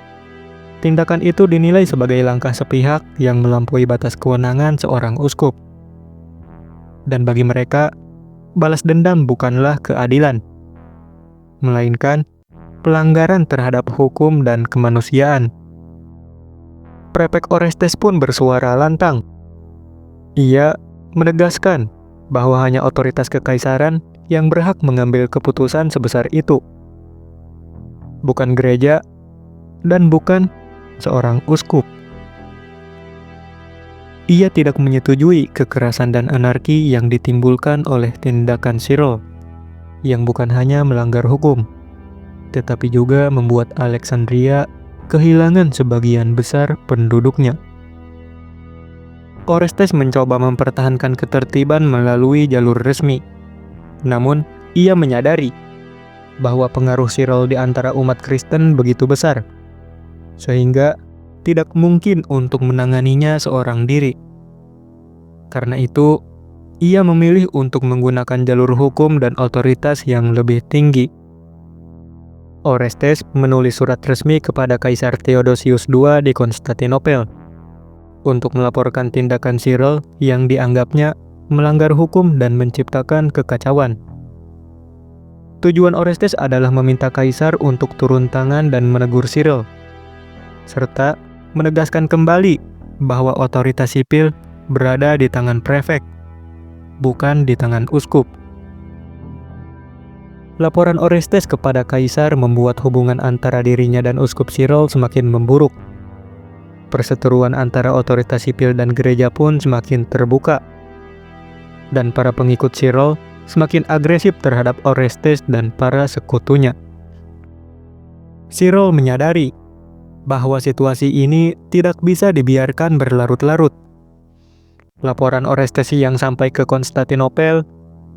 tindakan itu dinilai sebagai langkah sepihak yang melampaui batas kewenangan seorang uskup. Dan bagi mereka, balas dendam bukanlah keadilan, melainkan pelanggaran terhadap hukum dan kemanusiaan. Prefek Orestes pun bersuara lantang. Ia menegaskan bahwa hanya otoritas kekaisaran yang berhak mengambil keputusan sebesar itu, bukan gereja dan bukan seorang uskup. Ia tidak menyetujui kekerasan dan anarki yang ditimbulkan oleh tindakan Cyril, yang bukan hanya melanggar hukum, tetapi juga membuat Alexandria kehilangan sebagian besar penduduknya. Orestes mencoba mempertahankan ketertiban melalui jalur resmi. Namun, ia menyadari bahwa pengaruh Cyril di antara umat Kristen begitu besar, sehingga tidak mungkin untuk menanganinya seorang diri. Karena itu, ia memilih untuk menggunakan jalur hukum dan otoritas yang lebih tinggi. Orestes menulis surat resmi kepada Kaisar Theodosius II di Konstantinopel untuk melaporkan tindakan Cyril yang dianggapnya melanggar hukum dan menciptakan kekacauan. Tujuan Orestes adalah meminta Kaisar untuk turun tangan dan menegur Cyril, serta menegaskan kembali bahwa otoritas sipil berada di tangan prefek, bukan di tangan uskup. Laporan Orestes kepada Kaisar membuat hubungan antara dirinya dan uskup Cyril semakin memburuk. Perseteruan antara otoritas sipil dan gereja pun semakin terbuka, dan para pengikut Cyril semakin agresif terhadap Orestes dan para sekutunya. Cyril menyadari bahwa situasi ini tidak bisa dibiarkan berlarut-larut. Laporan Orestes yang sampai ke Konstantinopel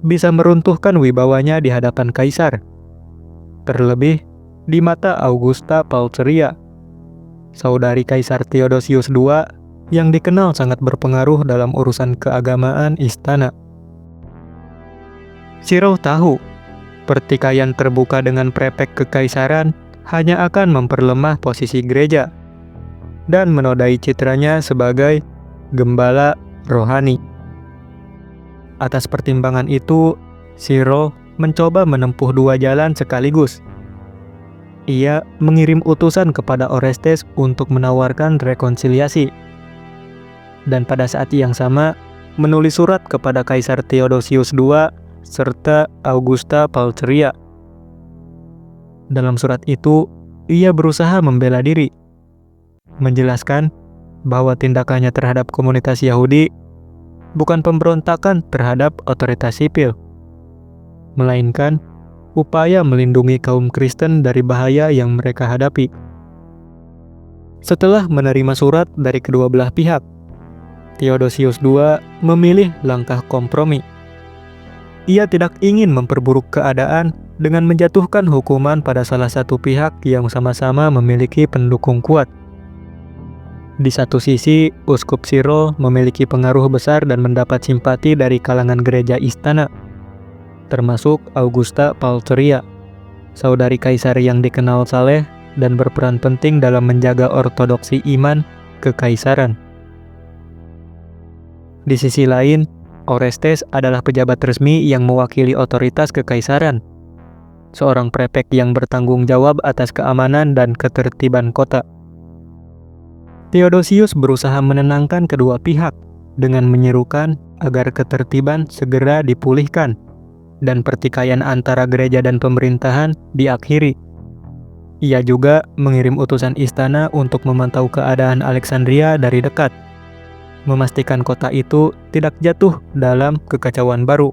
bisa meruntuhkan wibawanya di hadapan Kaisar, terlebih di mata Augusta Pulcheria, saudari Kaisar Theodosius II yang dikenal sangat berpengaruh dalam urusan keagamaan istana. Cyril tahu pertikaian terbuka dengan prefek kekaisaran hanya akan memperlemah posisi gereja dan menodai citranya sebagai gembala rohani. Atas pertimbangan itu, Cyril mencoba menempuh dua jalan sekaligus. Ia mengirim utusan kepada Orestes untuk menawarkan rekonsiliasi, dan pada saat yang sama menulis surat kepada Kaisar Theodosius II serta Augusta Pulcheria. Dalam surat itu, ia berusaha membela diri, menjelaskan bahwa tindakannya terhadap komunitas Yahudi bukan pemberontakan terhadap otoritas sipil, melainkan upaya melindungi kaum Kristen dari bahaya yang mereka hadapi. Setelah menerima surat dari kedua belah pihak, Theodosius II memilih langkah kompromi. Ia tidak ingin memperburuk keadaan dengan menjatuhkan hukuman pada salah satu pihak yang sama-sama memiliki pendukung kuat. Di satu sisi, Uskup Cyril memiliki pengaruh besar dan mendapat simpati dari kalangan gereja istana, termasuk Augusta Pulcheria, saudari kaisar yang dikenal saleh dan berperan penting dalam menjaga ortodoksi iman kekaisaran. Di sisi lain, Orestes adalah pejabat resmi yang mewakili otoritas kekaisaran, seorang prefek yang bertanggung jawab atas keamanan dan ketertiban kota. Theodosius berusaha menenangkan kedua pihak dengan menyerukan agar ketertiban segera dipulihkan dan pertikaian antara gereja dan pemerintahan diakhiri. Ia juga mengirim utusan istana untuk memantau keadaan Alexandria dari dekat, memastikan kota itu tidak jatuh dalam kekacauan baru.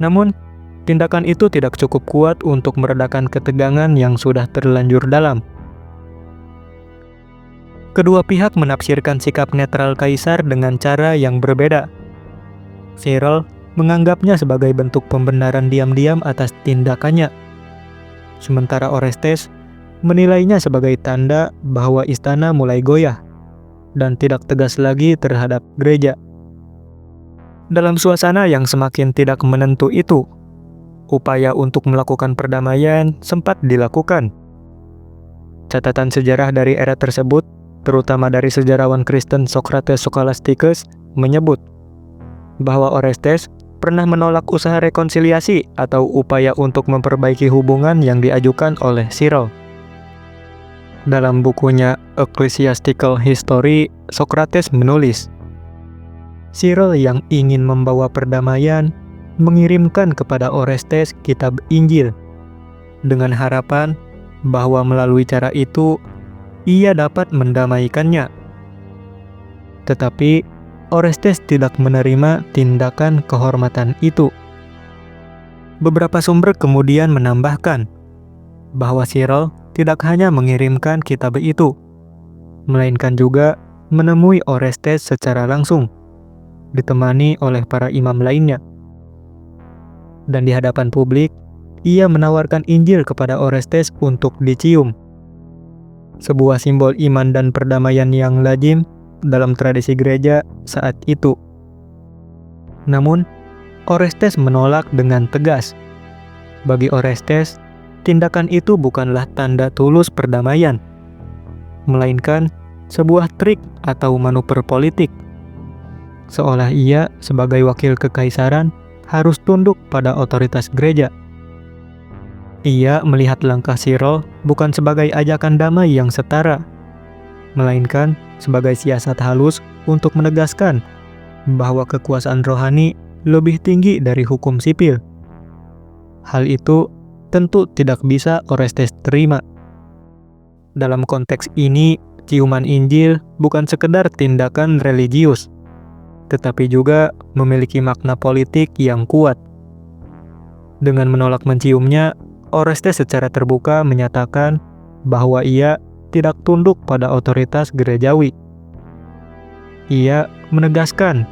Namun, tindakan itu tidak cukup kuat untuk meredakan ketegangan yang sudah terlanjur dalam. Kedua pihak menafsirkan sikap netral kaisar dengan cara yang berbeda. Cyril menganggapnya sebagai bentuk pembenaran diam-diam atas tindakannya, sementara Orestes menilainya sebagai tanda bahwa istana mulai goyah dan tidak tegas lagi terhadap gereja. Dalam suasana yang semakin tidak menentu itu, upaya untuk melakukan perdamaian sempat dilakukan. Catatan sejarah dari era tersebut, terutama dari sejarawan Kristen Socrates Scholasticus, menyebut bahwa Orestes pernah menolak usaha rekonsiliasi atau upaya untuk memperbaiki hubungan yang diajukan oleh Cyril. Dalam bukunya Ecclesiastical History, Socrates menulis, Cyril yang ingin membawa perdamaian mengirimkan kepada Orestes kitab Injil dengan harapan bahwa melalui cara itu ia dapat mendamaikannya. Tetapi Orestes tidak menerima tindakan kehormatan itu. Beberapa sumber kemudian menambahkan bahwa Cyril tidak hanya mengirimkan kitab itu, melainkan juga menemui Orestes secara langsung, ditemani oleh para imam lainnya. Dan di hadapan publik, ia menawarkan Injil kepada Orestes untuk dicium. Sebuah simbol iman dan perdamaian yang lazim dalam tradisi gereja saat itu. Namun, Orestes menolak dengan tegas. Bagi Orestes, tindakan itu bukanlah tanda tulus perdamaian, melainkan sebuah trik atau manuver politik. Seolah ia sebagai wakil kekaisaran harus tunduk pada otoritas gereja. Ia melihat langkah Cyril bukan sebagai ajakan damai yang setara, melainkan sebagai siasat halus untuk menegaskan bahwa kekuasaan rohani lebih tinggi dari hukum sipil. Hal itu tentu tidak bisa Orestes terima. Dalam konteks ini, ciuman Injil bukan sekedar tindakan religius, tetapi juga memiliki makna politik yang kuat. Dengan menolak menciumnya, Orestes secara terbuka menyatakan bahwa ia tidak tunduk pada otoritas gerejawi. Ia menegaskan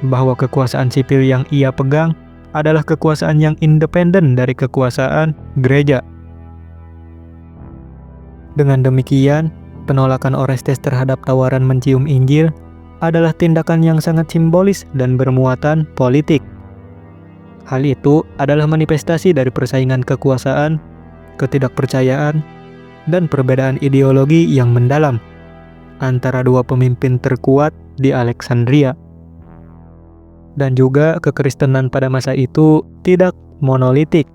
bahwa kekuasaan sipil yang ia pegang adalah kekuasaan yang independen dari kekuasaan gereja. Dengan demikian, penolakan Orestes terhadap tawaran mencium Injil adalah tindakan yang sangat simbolis dan bermuatan politik. Hal itu adalah manifestasi dari persaingan kekuasaan, ketidakpercayaan, dan perbedaan ideologi yang mendalam. antara dua pemimpin terkuat di Alexandria. Dan juga kekristenan pada masa itu tidak monolitik.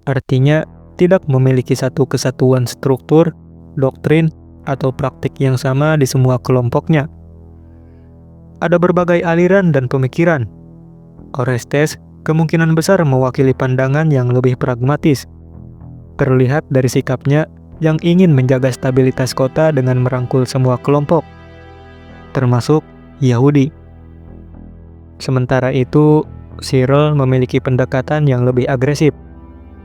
Artinya tidak memiliki satu kesatuan struktur, doktrin, atau praktik yang sama di semua kelompoknya. Ada berbagai aliran dan pemikiran. Orestes kemungkinan besar mewakili pandangan yang lebih pragmatis. Terlihat dari sikapnya yang ingin menjaga stabilitas kota dengan merangkul semua kelompok, termasuk Yahudi. Sementara itu, Cyril memiliki pendekatan yang lebih agresif,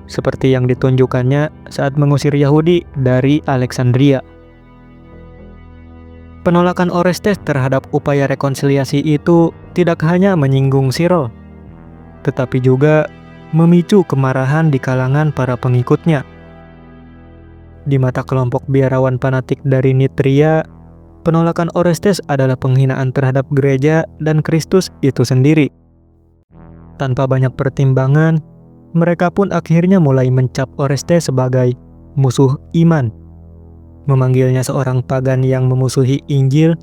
seperti yang ditunjukkannya saat mengusir Yahudi dari Alexandria. Penolakan Orestes terhadap upaya rekonsiliasi itu tidak hanya menyinggung Cyril, tetapi juga memicu kemarahan di kalangan para pengikutnya. Di mata kelompok biarawan fanatik dari Nitria, penolakan Orestes adalah penghinaan terhadap gereja dan Kristus itu sendiri. Tanpa banyak pertimbangan, mereka pun akhirnya mulai mencap Orestes sebagai musuh iman, memanggilnya seorang pagan yang memusuhi Injil,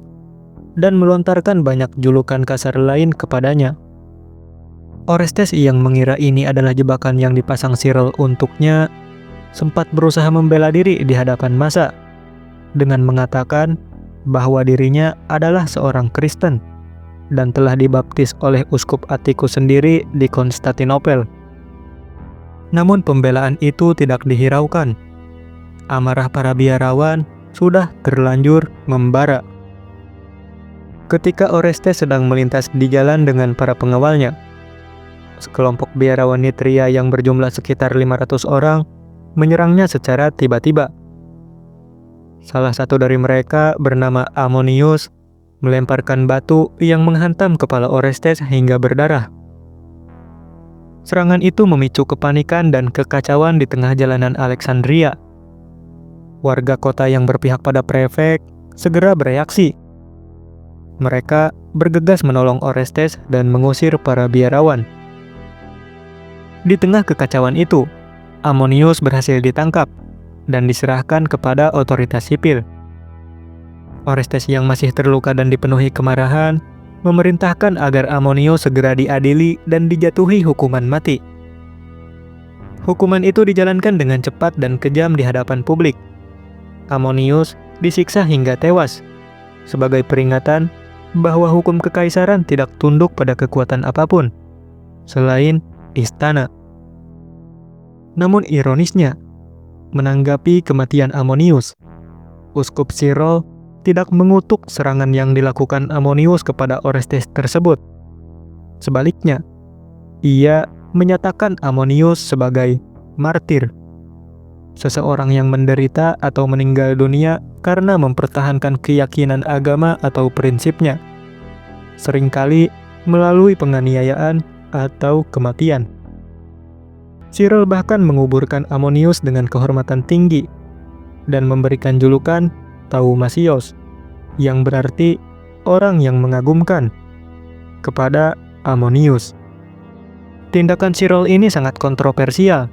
dan melontarkan banyak julukan kasar lain kepadanya. Orestes yang mengira ini adalah jebakan yang dipasang Cyril untuknya, sempat berusaha membela diri di hadapan massa dengan mengatakan bahwa dirinya adalah seorang Kristen dan telah dibaptis oleh Uskup Atticus sendiri di Konstantinopel. Namun pembelaan itu tidak dihiraukan. Amarah para biarawan sudah terlanjur membara. Ketika Orestes sedang melintas di jalan dengan para pengawalnya, sekelompok biarawan Nitria yang berjumlah sekitar 500 orang menyerangnya secara tiba-tiba. Salah satu dari mereka bernama Ammonius melemparkan batu yang menghantam kepala Orestes hingga berdarah. Serangan itu memicu kepanikan dan kekacauan di tengah jalanan Alexandria. Warga kota yang berpihak pada prefek segera bereaksi. Mereka bergegas menolong Orestes dan mengusir para biarawan. Di tengah kekacauan itu, Ammonius berhasil ditangkap dan diserahkan kepada otoritas sipil. Orestes yang masih terluka dan dipenuhi kemarahan memerintahkan agar Ammonius segera diadili dan dijatuhi hukuman mati. Hukuman itu dijalankan dengan cepat dan kejam di hadapan publik. Ammonius disiksa hingga tewas sebagai peringatan bahwa hukum kekaisaran tidak tunduk pada kekuatan apapun selain istana. Namun ironisnya, menanggapi kematian Ammonius, Uskup Cyril tidak mengutuk serangan yang dilakukan Ammonius kepada Orestes tersebut. Sebaliknya, ia menyatakan Ammonius sebagai martir, seseorang yang menderita atau meninggal dunia karena mempertahankan keyakinan agama atau prinsipnya, seringkali melalui penganiayaan atau kematian. Cyril bahkan menguburkan Ammonius dengan kehormatan tinggi dan memberikan julukan Taumasios, yang berarti orang yang mengagumkan, kepada Ammonius. Tindakan Cyril ini sangat kontroversial.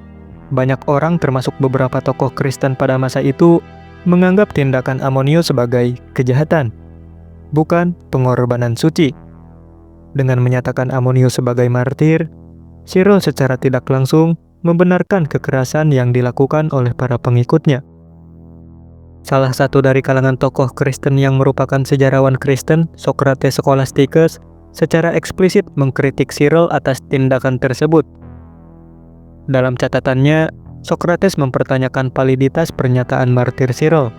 Banyak orang termasuk beberapa tokoh Kristen pada masa itu menganggap tindakan Ammonius sebagai kejahatan, bukan pengorbanan suci. Dengan menyatakan Ammonius sebagai martir, Cyril secara tidak langsung membenarkan kekerasan yang dilakukan oleh para pengikutnya. Salah satu dari kalangan tokoh Kristen yang merupakan sejarawan Kristen, Socrates Scholasticus, secara eksplisit mengkritik Cyril atas tindakan tersebut. Dalam catatannya, Socrates mempertanyakan validitas pernyataan martir Cyril.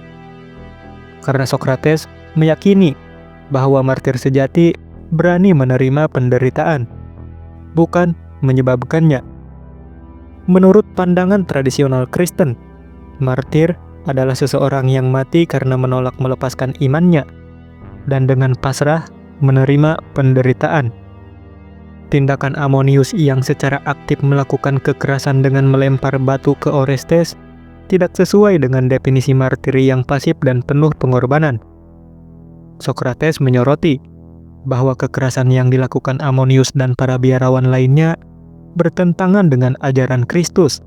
Karena Socrates meyakini bahwa martir sejati berani menerima penderitaan, bukan menyebabkannya. Menurut pandangan tradisional Kristen, martir adalah seseorang yang mati karena menolak melepaskan imannya dan dengan pasrah menerima penderitaan. Tindakan Ammonius yang secara aktif melakukan kekerasan dengan melempar batu ke Orestes tidak sesuai dengan definisi martir yang pasif dan penuh pengorbanan. Socrates menyoroti bahwa kekerasan yang dilakukan Ammonius dan para biarawan lainnya bertentangan dengan ajaran Kristus.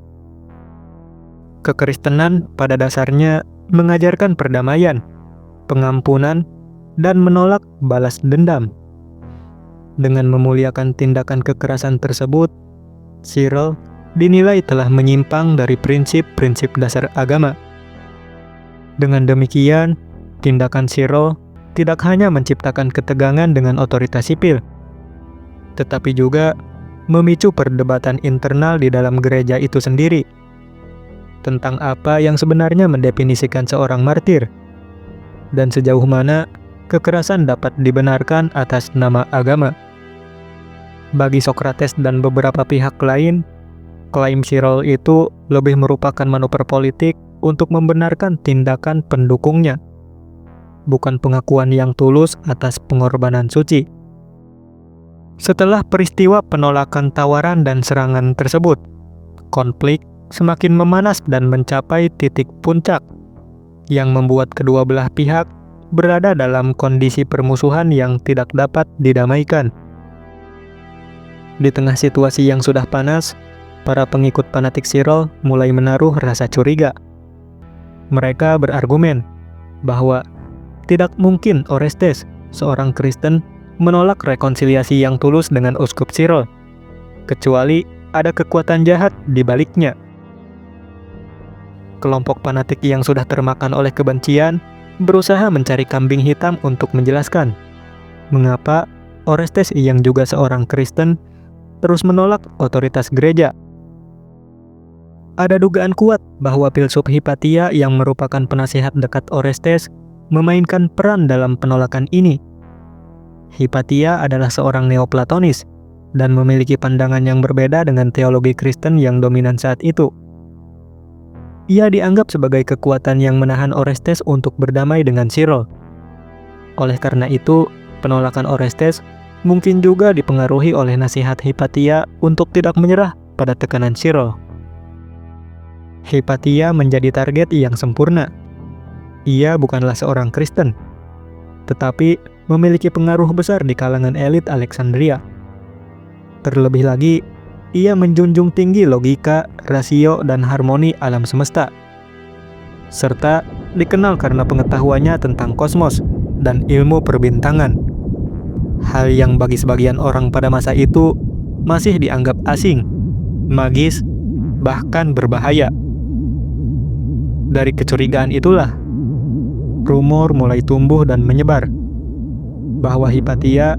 Kekristenan pada dasarnya mengajarkan perdamaian, pengampunan, dan menolak balas dendam. Dengan memuliakan tindakan kekerasan tersebut, Cyril dinilai telah menyimpang dari prinsip-prinsip dasar agama. Dengan demikian, tindakan Cyril tidak hanya menciptakan ketegangan dengan otoritas sipil, tetapi juga memicu perdebatan internal di dalam gereja itu sendiri tentang apa yang sebenarnya mendefinisikan seorang martir dan sejauh mana kekerasan dapat dibenarkan atas nama agama. Bagi Socrates dan beberapa pihak lain, klaim Cyril itu lebih merupakan manuver politik untuk membenarkan tindakan pendukungnya, bukan pengakuan yang tulus atas pengorbanan suci. Setelah peristiwa penolakan tawaran dan serangan tersebut, konflik semakin memanas dan mencapai titik puncak, yang membuat kedua belah pihak berada dalam kondisi permusuhan yang tidak dapat didamaikan. Di tengah situasi yang sudah panas, para pengikut fanatik Cyril mulai menaruh rasa curiga. Mereka berargumen bahwa tidak mungkin Orestes, seorang Kristen, menolak rekonsiliasi yang tulus dengan uskup Cyril, kecuali ada kekuatan jahat di baliknya. Kelompok fanatik yang sudah termakan oleh kebencian berusaha mencari kambing hitam untuk menjelaskan mengapa Orestes yang juga seorang Kristen terus menolak otoritas gereja. Ada dugaan kuat bahwa filsuf Hypatia yang merupakan penasihat dekat Orestes memainkan peran dalam penolakan ini. Hypatia adalah seorang Neoplatonis dan memiliki pandangan yang berbeda dengan teologi Kristen yang dominan saat itu. Ia dianggap sebagai kekuatan yang menahan Orestes untuk berdamai dengan Cyril. Oleh karena itu, penolakan Orestes mungkin juga dipengaruhi oleh nasihat Hypatia untuk tidak menyerah pada tekanan Cyril. Hypatia menjadi target yang sempurna. Ia bukanlah seorang Kristen, tetapi memiliki pengaruh besar di kalangan elit Alexandria. Terlebih lagi, ia menjunjung tinggi logika, rasio, dan harmoni alam semesta, serta dikenal karena pengetahuannya tentang kosmos dan ilmu perbintangan. Hal yang bagi sebagian orang pada masa itu masih dianggap asing, magis, bahkan berbahaya. Dari kecurigaan itulah, rumor mulai tumbuh dan menyebar bahwa Hypatia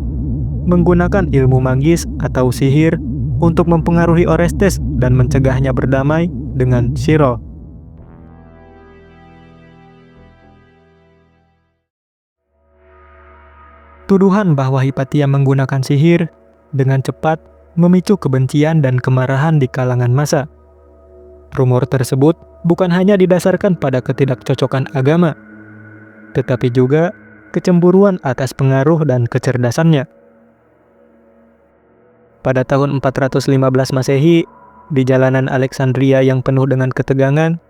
menggunakan ilmu magis atau sihir untuk mempengaruhi Orestes dan mencegahnya berdamai dengan Cyril. Tuduhan bahwa Hypatia menggunakan sihir dengan cepat memicu kebencian dan kemarahan di kalangan massa. Rumor tersebut bukan hanya didasarkan pada ketidakcocokan agama, tetapi juga kecemburuan atas pengaruh dan kecerdasannya. Pada tahun 415 Masehi, di jalanan Alexandria yang penuh dengan ketegangan,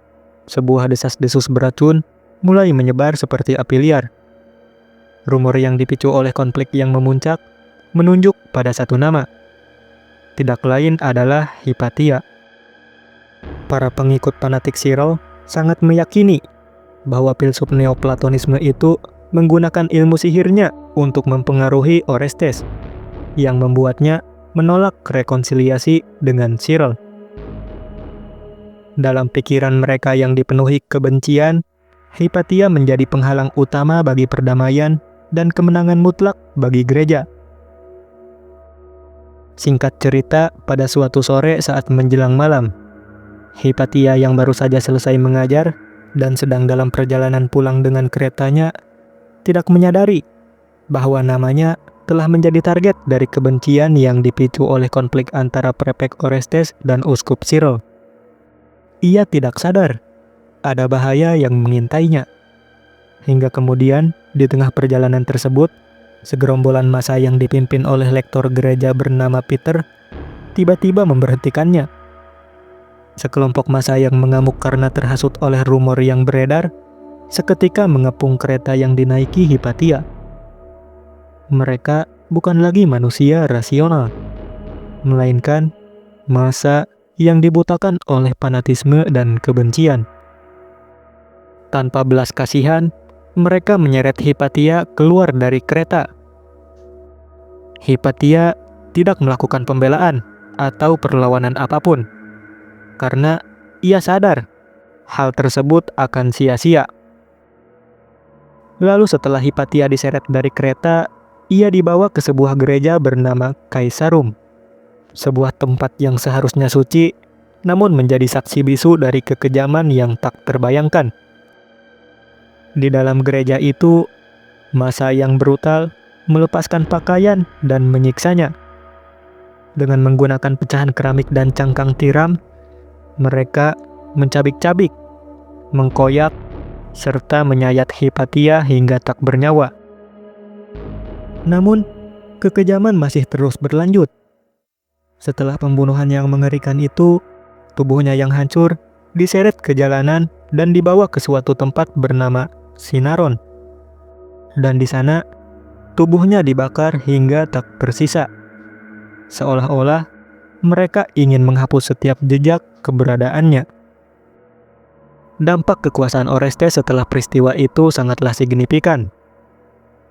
sebuah desas-desus beracun mulai menyebar seperti api liar. Rumor yang dipicu oleh konflik yang memuncak menunjuk pada satu nama. Tidak lain adalah Hypatia. Para pengikut fanatik Cyril sangat meyakini bahwa filsuf Neoplatonisme itu menggunakan ilmu sihirnya untuk mempengaruhi Orestes, yang membuatnya menolak rekonsiliasi dengan Cyril. Dalam pikiran mereka yang dipenuhi kebencian, Hypatia menjadi penghalang utama bagi perdamaian dan kemenangan mutlak bagi gereja. Singkat cerita, pada suatu sore saat menjelang malam, Hypatia yang baru saja selesai mengajar dan sedang dalam perjalanan pulang dengan keretanya, tidak menyadari bahwa namanya telah menjadi target dari kebencian yang dipicu oleh konflik antara prefek Orestes dan uskup Cyril. Ia tidak sadar ada bahaya yang mengintainya. Hingga kemudian, di tengah perjalanan tersebut, segerombolan massa yang dipimpin oleh lektor gereja bernama Peter tiba-tiba memberhentikannya. Sekelompok massa yang mengamuk karena terhasut oleh rumor yang beredar seketika mengepung kereta yang dinaiki Hypatia. Mereka bukan lagi manusia rasional, melainkan massa yang dibutakan oleh fanatisme dan kebencian. Tanpa belas kasihan, mereka menyeret Hypatia keluar dari kereta. Hypatia tidak melakukan pembelaan atau perlawanan apapun, karena ia sadar hal tersebut akan sia-sia. Lalu setelah Hypatia diseret dari kereta, ia dibawa ke sebuah gereja bernama Caesarum, sebuah tempat yang seharusnya suci, namun menjadi saksi bisu dari kekejaman yang tak terbayangkan. Di dalam gereja itu, massa yang brutal melepaskan pakaian dan menyiksanya. Dengan menggunakan pecahan keramik dan cangkang tiram, mereka mencabik-cabik, mengkoyak, serta menyayat Hypatia hingga tak bernyawa. Namun, kekejaman masih terus berlanjut. Setelah pembunuhan yang mengerikan itu, tubuhnya yang hancur diseret ke jalanan dan dibawa ke suatu tempat bernama Sinaron. Dan di sana, tubuhnya dibakar hingga tak tersisa. Seolah-olah mereka ingin menghapus setiap jejak keberadaannya. Dampak kekuasaan Orestes setelah peristiwa itu sangatlah signifikan.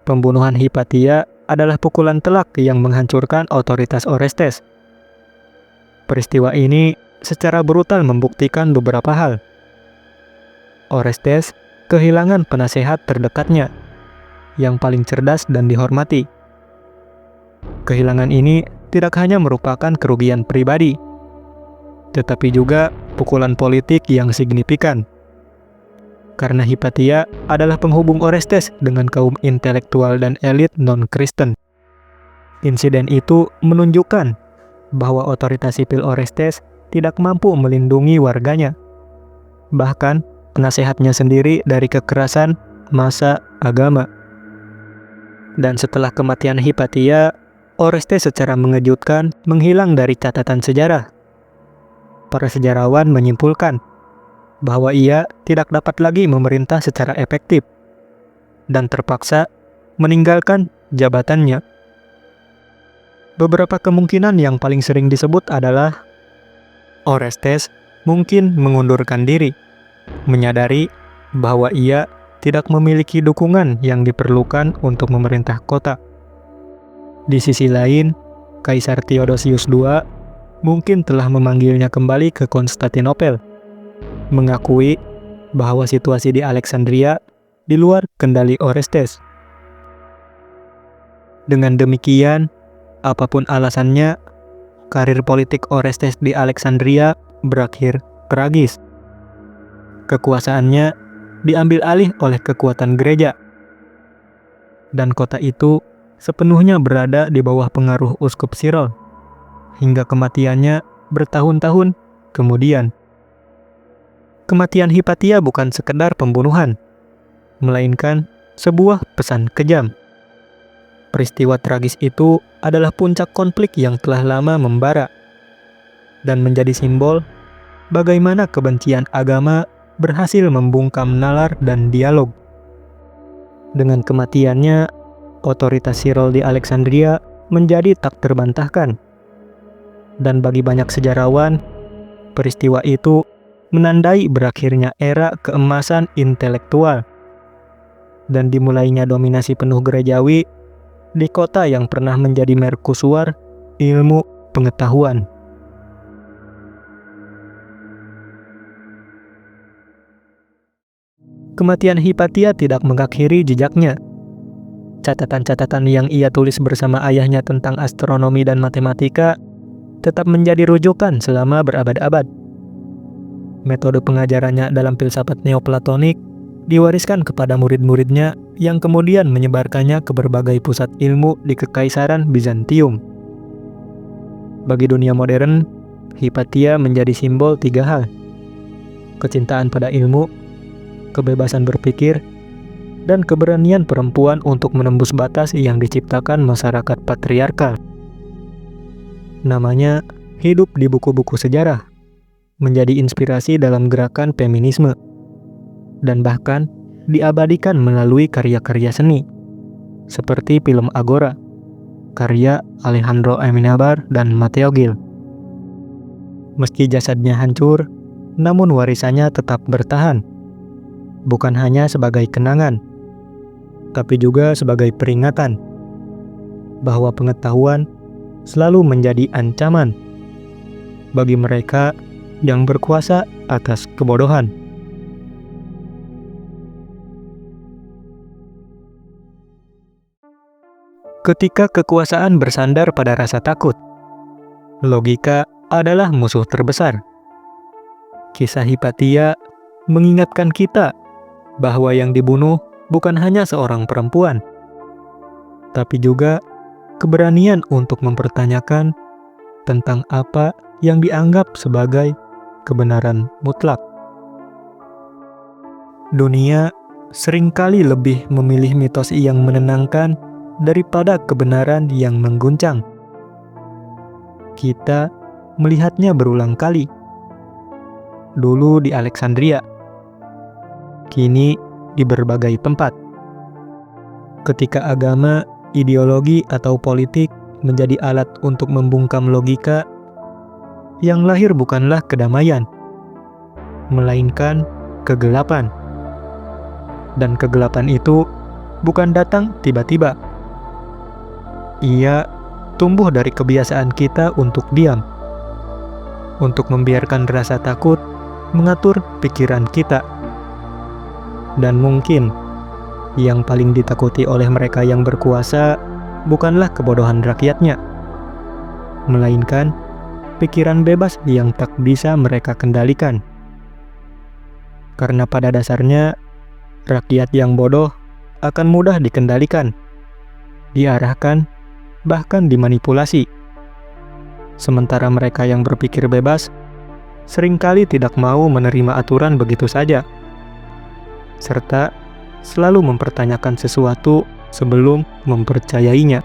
Pembunuhan Hypatia adalah pukulan telak yang menghancurkan otoritas Orestes. Peristiwa ini secara brutal membuktikan beberapa hal. Orestes kehilangan penasehat terdekatnya, yang paling cerdas dan dihormati. Kehilangan ini tidak hanya merupakan kerugian pribadi, tetapi juga pukulan politik yang signifikan. Karena Hypatia adalah penghubung Orestes dengan kaum intelektual dan elit non-Kristen. Insiden itu menunjukkan bahwa otoritas sipil Orestes tidak mampu melindungi warganya. Bahkan, penasehatnya sendiri dari kekerasan massa agama. Dan setelah kematian Hypatia, Orestes secara mengejutkan menghilang dari catatan sejarah. Para sejarawan menyimpulkan bahwa ia tidak dapat lagi memerintah secara efektif dan terpaksa meninggalkan jabatannya. Beberapa kemungkinan yang paling sering disebut adalah Orestes mungkin mengundurkan diri, menyadari bahwa ia tidak memiliki dukungan yang diperlukan untuk memerintah kota. Di sisi lain, Kaisar Theodosius II mungkin telah memanggilnya kembali ke Konstantinopel, mengakui bahwa situasi di Alexandria di luar kendali Orestes. Dengan demikian, apapun alasannya, karir politik Orestes di Alexandria berakhir tragis. Kekuasaannya diambil alih oleh kekuatan gereja, dan kota itu sepenuhnya berada di bawah pengaruh Uskup Sirol, hingga kematiannya bertahun-tahun kemudian. Kematian Hypatia bukan sekedar pembunuhan, melainkan sebuah pesan kejam. Peristiwa tragis itu adalah puncak konflik yang telah lama membara, dan menjadi simbol bagaimana kebencian agama berhasil membungkam nalar dan dialog. Dengan kematiannya, otoritas Sirol di Alexandria menjadi tak terbantahkan. Dan bagi banyak sejarawan, peristiwa itu menandai berakhirnya era keemasan intelektual dan dimulainya dominasi penuh gerejawi di kota yang pernah menjadi mercusuar ilmu pengetahuan. Kematian Hypatia tidak mengakhiri jejaknya. Catatan-catatan yang ia tulis bersama ayahnya tentang astronomi dan matematika tetap menjadi rujukan selama berabad-abad. Metode pengajarannya dalam filsafat neoplatonik diwariskan kepada murid-muridnya yang kemudian menyebarkannya ke berbagai pusat ilmu di Kekaisaran Bizantium. Bagi dunia modern, Hypatia menjadi simbol tiga hal: kecintaan pada ilmu, kebebasan berpikir, dan keberanian perempuan untuk menembus batas yang diciptakan masyarakat patriarkal. Namanya hidup di buku-buku sejarah, menjadi inspirasi dalam gerakan feminisme, dan bahkan diabadikan melalui karya-karya seni, seperti film Agora, karya Alejandro Amenábar dan Matteo Gil. Meski jasadnya hancur, namun warisannya tetap bertahan, bukan hanya sebagai kenangan, tapi juga sebagai peringatan bahwa pengetahuan selalu menjadi ancaman bagi mereka yang berkuasa atas kebodohan. Ketika kekuasaan bersandar pada rasa takut, logika adalah musuh terbesar. Kisah Hipatia mengingatkan kita bahwa yang dibunuh bukan hanya seorang perempuan, tapi juga keberanian untuk mempertanyakan tentang apa yang dianggap sebagai kebenaran mutlak. Dunia seringkali lebih memilih mitos yang menenangkan daripada kebenaran yang mengguncang. Kita melihatnya berulang kali. Dulu di Alexandria, kini di berbagai tempat. Ketika agama, ideologi, atau politik menjadi alat untuk membungkam logika, yang lahir bukanlah kedamaian, melainkan kegelapan. Dan kegelapan itu bukan datang tiba-tiba. Ia tumbuh dari kebiasaan kita untuk diam, untuk membiarkan rasa takut mengatur pikiran kita. Dan mungkin yang paling ditakuti oleh mereka yang berkuasa bukanlah kebodohan rakyatnya, melainkan pikiran bebas yang tak bisa mereka kendalikan. Karena pada dasarnya, rakyat yang bodoh akan mudah dikendalikan, diarahkan, bahkan dimanipulasi. Sementara mereka yang berpikir bebas seringkali tidak mau menerima aturan begitu saja, serta selalu mempertanyakan sesuatu sebelum mempercayainya.